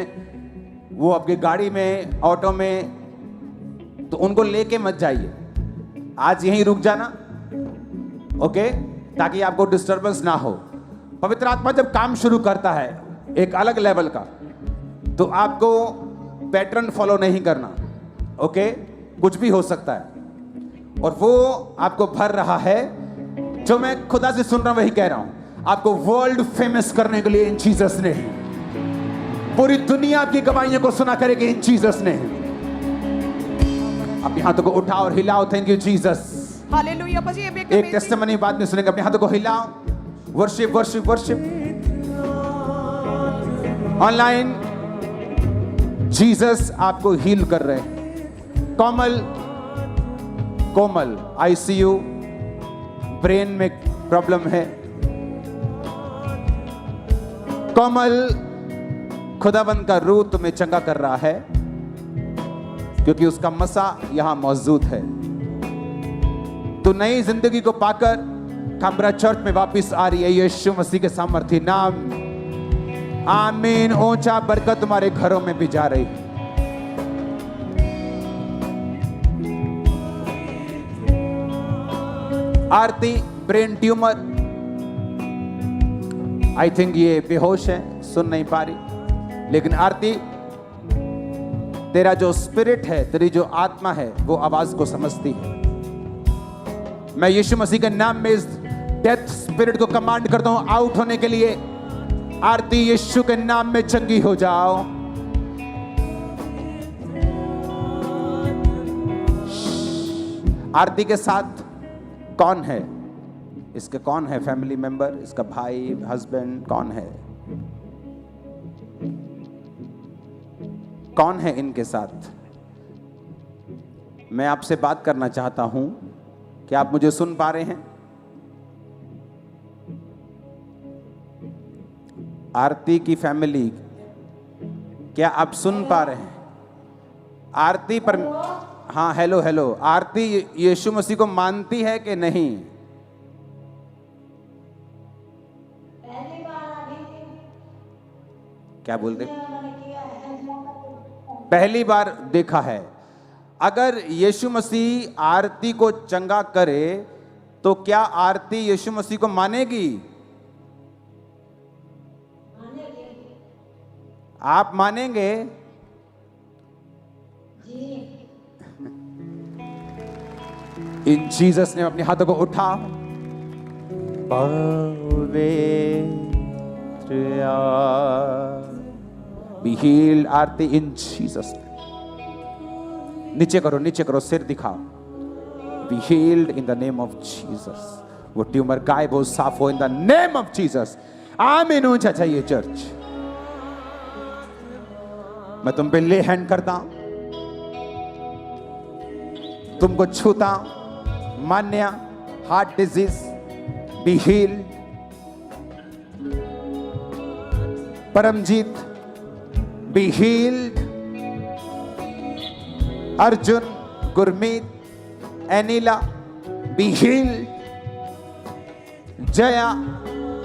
वो आपकी गाड़ी में, ऑटो में, तो उनको लेके मत जाइए। आज यहीं रुक जाना, ओके, ताकि आपको डिस्टरबेंस ना हो। पवित्र आत्मा जब काम शुरू करता है एक अलग लेवल का, तो आपको पैटर्न फॉलो नहीं करना, ओके। कुछ भी हो सकता है और वो आपको भर रहा है। जो मैं खुदा से सुन रहा हूं वही कह रहा हूं, आपको वर्ल्ड फेमस करने के लिए इन जीसस ने, पूरी दुनिया आपकी गवाहियों को सुना करेगी इन जीसस ने। अपने हाथों को उठाओ और हिलाओ। Thank you Jesus. हालेलुया। बस ये भी एक टेस्टिमनी बाद में सुनेंगे। अपने हाथों को हिलाओ। Worship worship worship. Online Jesus आपको हील कर रहे हैं। कोमल आईसीयू, ब्रेन में प्रॉब्लम है। कोमल, खुदाबंद का रूह तुम्हें चंगा कर रहा है क्योंकि उसका मसा यहां मौजूद है। तो नई जिंदगी को पाकर खामरा चर्च में वापस आ रही है यीशु मसीह के सामर्थ्य नाम। आमीन। ऊंचा बरकत तुम्हारे घरों में भी जा रही है। आरती, ब्रेन ट्यूमर, आई थिंक ये बेहोश है, सुन नहीं पा रही। लेकिन आरती, तेरा जो स्पिरिट है, तेरी जो आत्मा है, वो आवाज को समझती है। मैं यीशु मसीह के नाम में इस डेथ स्पिरिट को कमांड करता हूं आउट होने के लिए। आरती, यीशु के नाम में चंगी हो जाओ। आरती के साथ कौन है? इसके कौन है फैमिली मेंबर? इसका भाई, हस्बैंड कौन है? कौन है इनके साथ? मैं आपसे बात करना चाहता हूं। क्या आप मुझे सुन पा रहे हैं? आरती की फैमिली, क्या आप सुन पा रहे हैं? आरती पर, हाँ, हेलो हेलो। आरती यीशु मसीह को मानती है कि नहीं? क्या बोल रहे? पहली बार देखा है। अगर यीशु मसीह आरती को चंगा करे तो क्या आरती यीशु मसीह को मानेगी? आप मानेंगे? इन जीसस ने अपने हाथों को उठा। पवित्र be healed Aarti in Jesus. नीचे करो, सिर दिखाओ। B healed in the name of Jesus. वो ट्यूमर गायब हो, साफ हो इन द नेम ऑफ जीसस। आमीन। ऊंचा चाहिए चर्च। मैं तुम पे ले हैंड करता हूं, तुमको छूता हूं। Manya, heart disease be healed. Paramjit be healed. Arjun, Gurmeet, Anila be healed. Jaya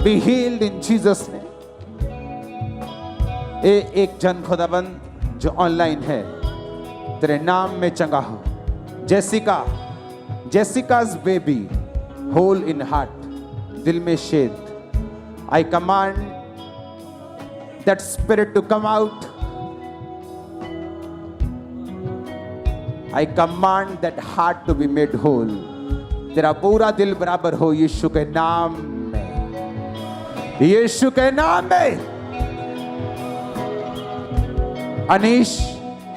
be healed in Jesus name. एक जन खुदाबंद जो ऑनलाइन है, तेरे नाम में चंगा हो। Jessica's baby hole in heart, दिल में शेद। I command that spirit to come out. I command that heart to be made whole. तेरा पूरा दिल बराबर हो यीशु के नाम में, यीशु के नाम में। Anish,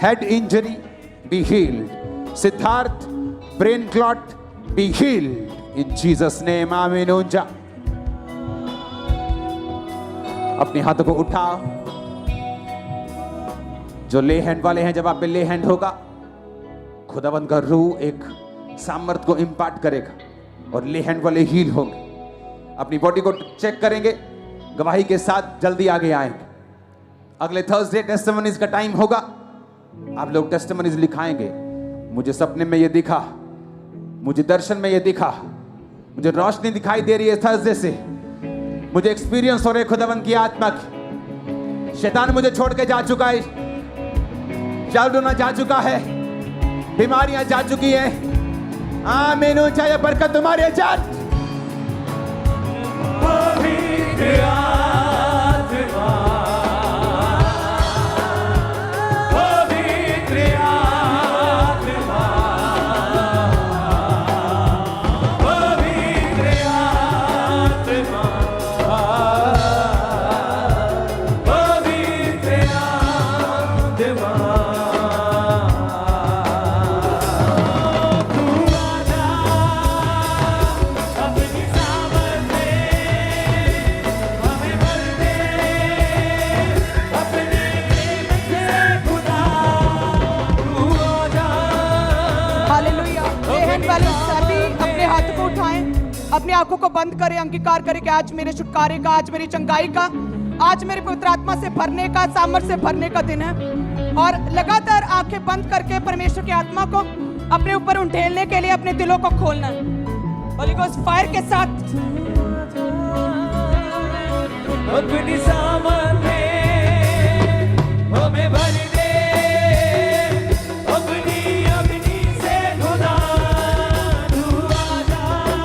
head injury be healed. Siddharth, brain clot B healed in Jesus name. आमीन। ऊंचा अपने हाथों को उठाओ। जो ले हैंड वाले हैं, जब आप पे ले हैंड होगा, खुदावंद का रूह एक सामर्थ को इंपार्ट करेगा और ले हैंड वाले हील होंगे। अपनी बॉडी को चेक करेंगे, गवाही के साथ जल्दी आगे आएंगे। अगले थर्सडे टेस्टिमनीज का टाइम होगा, आप लोग टेस्टिमनीज लिखाएंगे। मुझे सपने में ये दिखा, मुझे दर्शन में ये दिखा, मुझे रोशनी दिखाई दे रही है थर्सडे से, मुझे एक्सपीरियंस हो रहे खुदावंद की आत्मा की। शैतान मुझे छोड़ के जा चुका है, जादूना जा चुका है, बीमारियां जा चुकी है। आमीन। ऊंचा ये बरकत तुम्हारे जात। पवित्र आत्मा, पवित्र आत्मा, पवित्र आत्मा, पवित्र आत्मा। हालेलुया। लेहन वाले सभी अपने हाथों को उठाएं, अपनी आंखों को बंद करें, अंगीकार करें कि आज मेरे छुटकारे का, आज मेरी चंगाई का, आज मेरे पवित्र आत्मा से भरने का, सामर्थ से भरने का दिन है। और लगातार आंखें बंद करके परमेश्वर की आत्मा को अपने ऊपर उंडेलने के लिए अपने दिलों को खोलना है। होली गोस्ट फायर के साथ अपनी